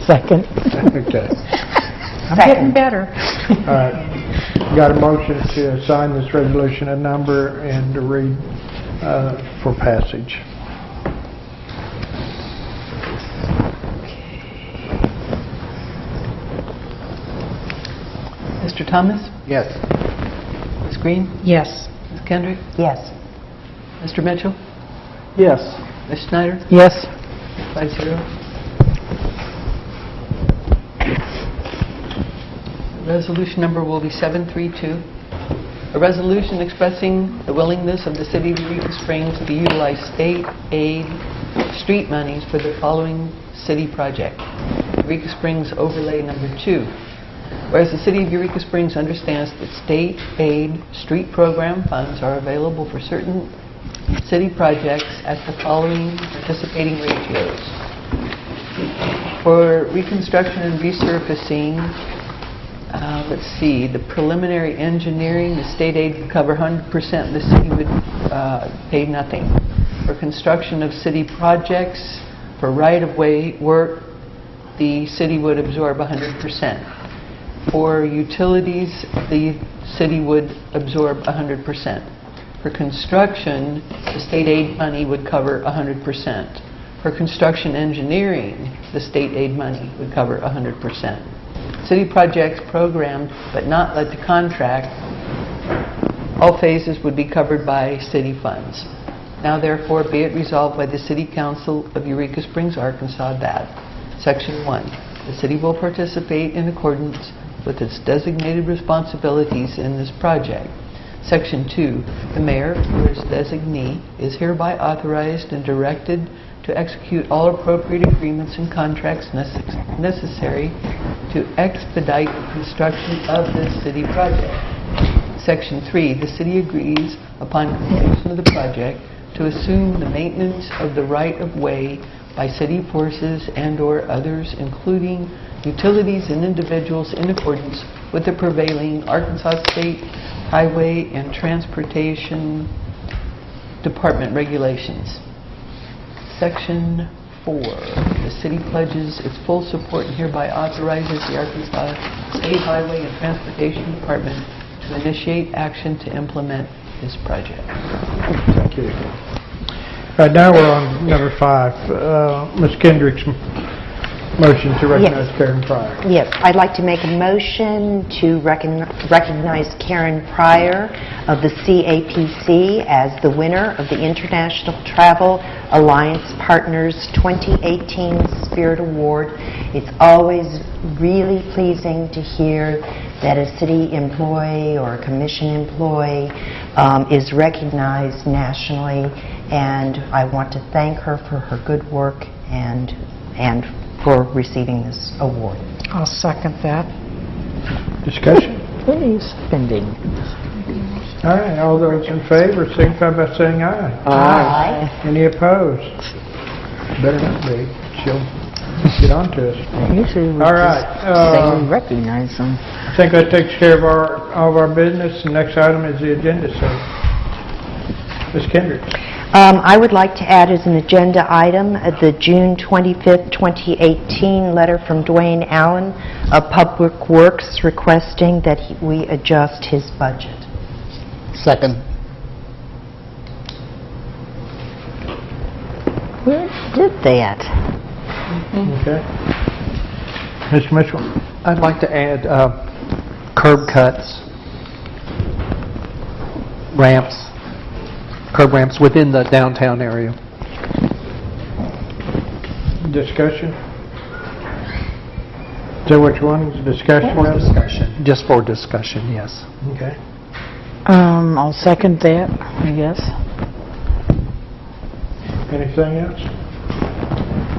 Second. Okay. I'm getting better. All right. Got a motion to assign this resolution a number and to read for passage. Mr. Thomas? Yes. Ms. Green? Yes. Ms. Kendrick? Yes. Mr. Mitchell? Yes. Ms. Schneider? Yes. 5-0. Resolution number will be 732. A resolution expressing the willingness of the city of Eureka Springs to utilize state aid street monies for the following city project. Eureka Springs Overlay Number 2. Whereas the city of Eureka Springs understands that state aid street program funds are available for certain city projects at the following participating ratios. For reconstruction and resurfacing, let's see, the preliminary engineering, the state aid would cover 100%, the city would pay nothing. For construction of city projects, for right-of-way work, the city would absorb 100%. For utilities, the city would absorb 100%. For construction, the state aid money would cover 100%. For construction engineering, the state aid money would cover 100%. City projects programmed but not led to contract, all phases would be covered by city funds. Now therefore be it resolved by the City Council of Eureka Springs, Arkansas that Section 1, the city will participate in accordance with its designated responsibilities in this project. Section 2, the mayor or his designee is hereby authorized and directed to execute all appropriate agreements and contracts necessary to expedite the construction of this city project. Section 3, the city agrees upon completion of the project to assume the maintenance of the right-of-way by city forces and/or others, including utilities and individuals, in accordance with the prevailing Arkansas State Highway and Transportation Department regulations. Section 4, the city pledges its full support and hereby authorizes the Arkansas State Highway and Transportation Department to initiate action to implement this project. Thank you. All right, now we're on number 5. Ms. Kendrick's Motion to recognize Karen Pryor. Yes, I'd like to make a motion to recognize Karen Pryor of the CAPC as the winner of the International Travel Alliance Partners 2018 Spirit Award. It's always really pleasing to hear that a city employee or a commission employee is recognized nationally, and I want to thank her for her good work and for receiving this award. I'll second that. Discussion? What are you spending? All right, all those in favor signify by saying aye. Aye. Any opposed? Better not be. She'll get on to us. Usually we All right. say we recognize them. I think that takes care of all of our business. The next item is the agenda, so Ms. Kendrick. I would like to add as an agenda item the June 25th, 2018 letter from Dwayne Allen of Public Works requesting that we adjust his budget. Second. Where did that? Okay. Mr. Mitchell. I'd like to add curb cuts, curb ramps within the downtown area. Discussion? Is that what you want? Is discussion? For discussion. Just for discussion, yes. Okay. I'll second that, I guess. Anything else?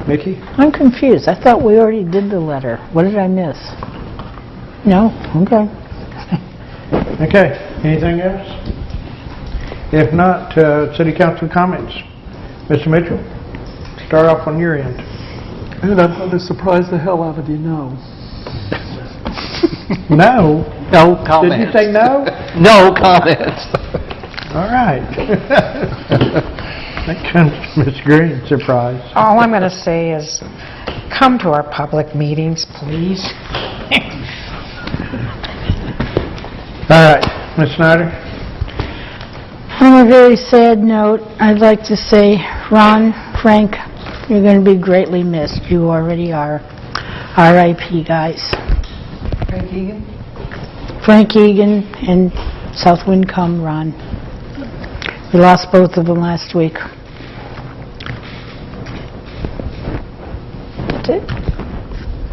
Mickey? I'm confused. I thought we already did the letter. What did I miss? No? Okay. Okay. Anything else? If not, City Council comments. Mr. Mitchell, start off on your end. And I'm going to surprise the hell out of you, no. No? No comments. Did you say no? No comments. All right. That comes to Ms. Green, surprise. All I'm going to say is, come to our public meetings, please. All right. Ms. Snyder? On a very sad note, I'd like to say, Ron, Frank, you're going to be greatly missed. You already are. R.I.P., guys. Frank Egan? Frank Egan and South Windcombe Ron. We lost both of them last week. That's it.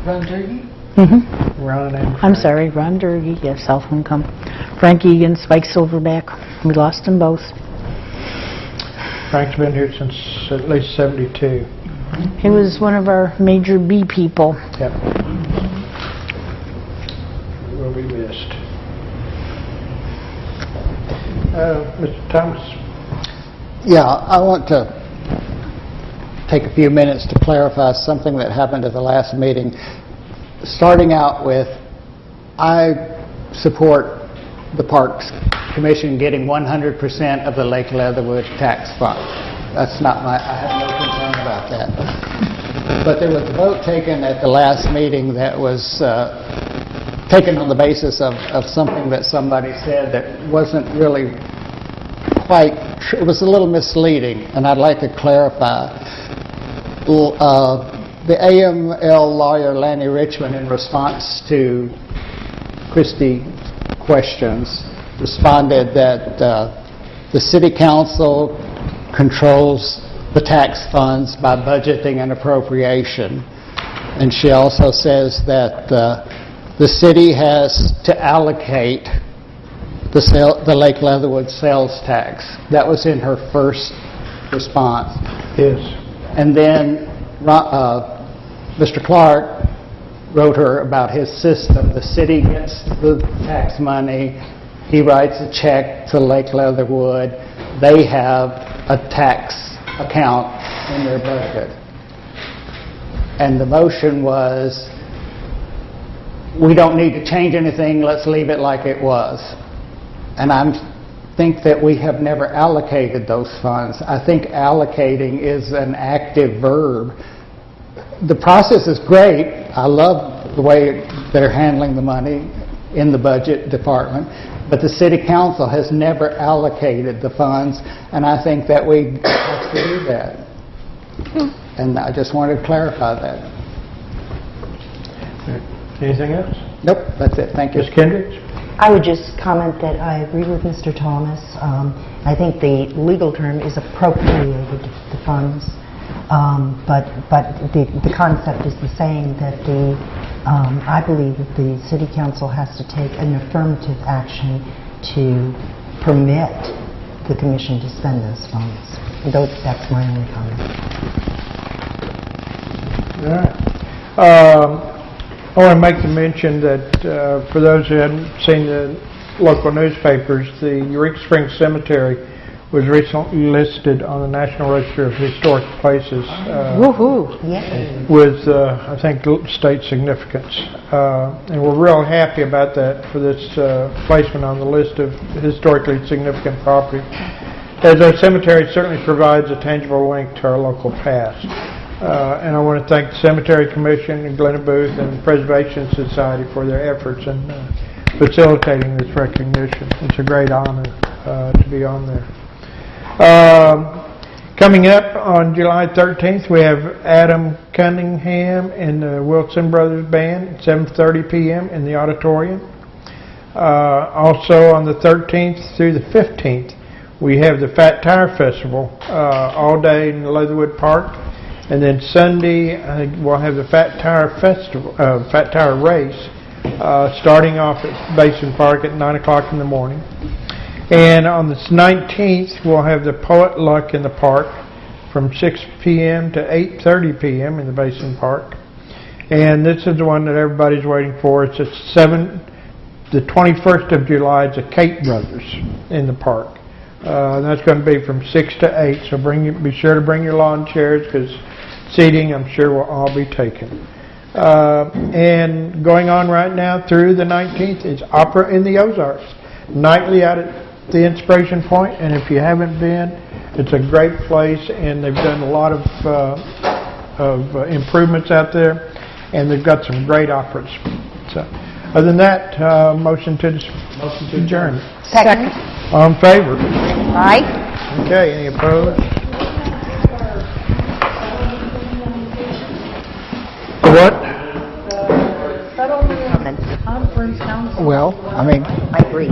Ron Durkee? Mm-hmm. Ron and I'm sorry, Ron Durkee, yes, South Windcombe. Frank Egan, Spike Silverback. We lost them both. Frank's been here since at least 72. He was one of our major bee people. Yep. Will be missed. Mr. Thomas? Yeah, I want to take a few minutes to clarify something that happened at the last meeting. Starting out with, I support the Parks Commission getting 100% of the Lake Leatherwood tax fund. That's not I have no concern about that. But there was a vote taken at the last meeting that was taken on the basis of something that somebody said that wasn't really quite true. It was a little misleading, and I'd like to clarify. The AML lawyer, Lanny Richmond, in response to Christie's questions, responded that the City Council controls the tax funds by budgeting and appropriation. And she also says that the city has to allocate the Lake Leatherwood sales tax. That was in her first response. Yes. And then Mr. Clark wrote her about his system. The city gets the tax money. He writes a check to Lake Leatherwood. They have a tax account in their budget. And the motion was, we don't need to change anything, let's leave it like it was. And I think that we have never allocated those funds. I think allocating is an active verb. The process is great. I love the way they're handling the money in the budget department. But the City Council has never allocated the funds, and I think that we have to do that. And I just wanted to clarify that. Anything else? Nope, that's it. Thank you. Ms. Kendricks? I would just comment that I agree with Mr. Thomas. I think the legal term is appropriated the funds, but the concept is the same, that I believe that the City Council has to take an affirmative action to permit the Commission to spend those funds. That's my only comment. All right. I want to make the mention that for those who hadn't seen the local newspapers, the Eureka Springs Cemetery was recently listed on the National Register of Historic Places with, I think, state significance. And we're real happy about that for this placement on the list of historically significant property, as our cemetery certainly provides a tangible link to our local past. And I want to thank the Cemetery Commission and Glenna Booth and the Preservation Society for their efforts in facilitating this recognition. It's a great honor to be on there. Coming up on July 13th, we have Adam Cunningham and the Wilson Brothers Band at 7:30 p.m. in the auditorium. Also on the 13th through the 15th, we have the Fat Tire Festival all day in Leatherwood Park. And then Sunday, we'll have the Fat Tire Festival, Fat Tire Race, starting off at Basin Park at 9 o'clock in the morning. And on the 19th, we'll have the Poet Luck in the park from 6 p.m. to 8:30 p.m. in the Basin Park. And this is the one that everybody's waiting for. It's the 21st of July. It's the Kate Brothers in the park. And that's going to be from 6 to 8. So be sure to bring your lawn chairs, because seating, I'm sure, will all be taken. And going on right now through the 19th is Opera in the Ozarks, nightly out at the Inspiration Point. And if you haven't been, it's a great place, and they've done a lot of improvements out there, and they've got some great operas. So, other than that, motion to adjourn. Second. All in favor? Aye. Okay, any opposed? What? Conference council. Well, I mean... I agree.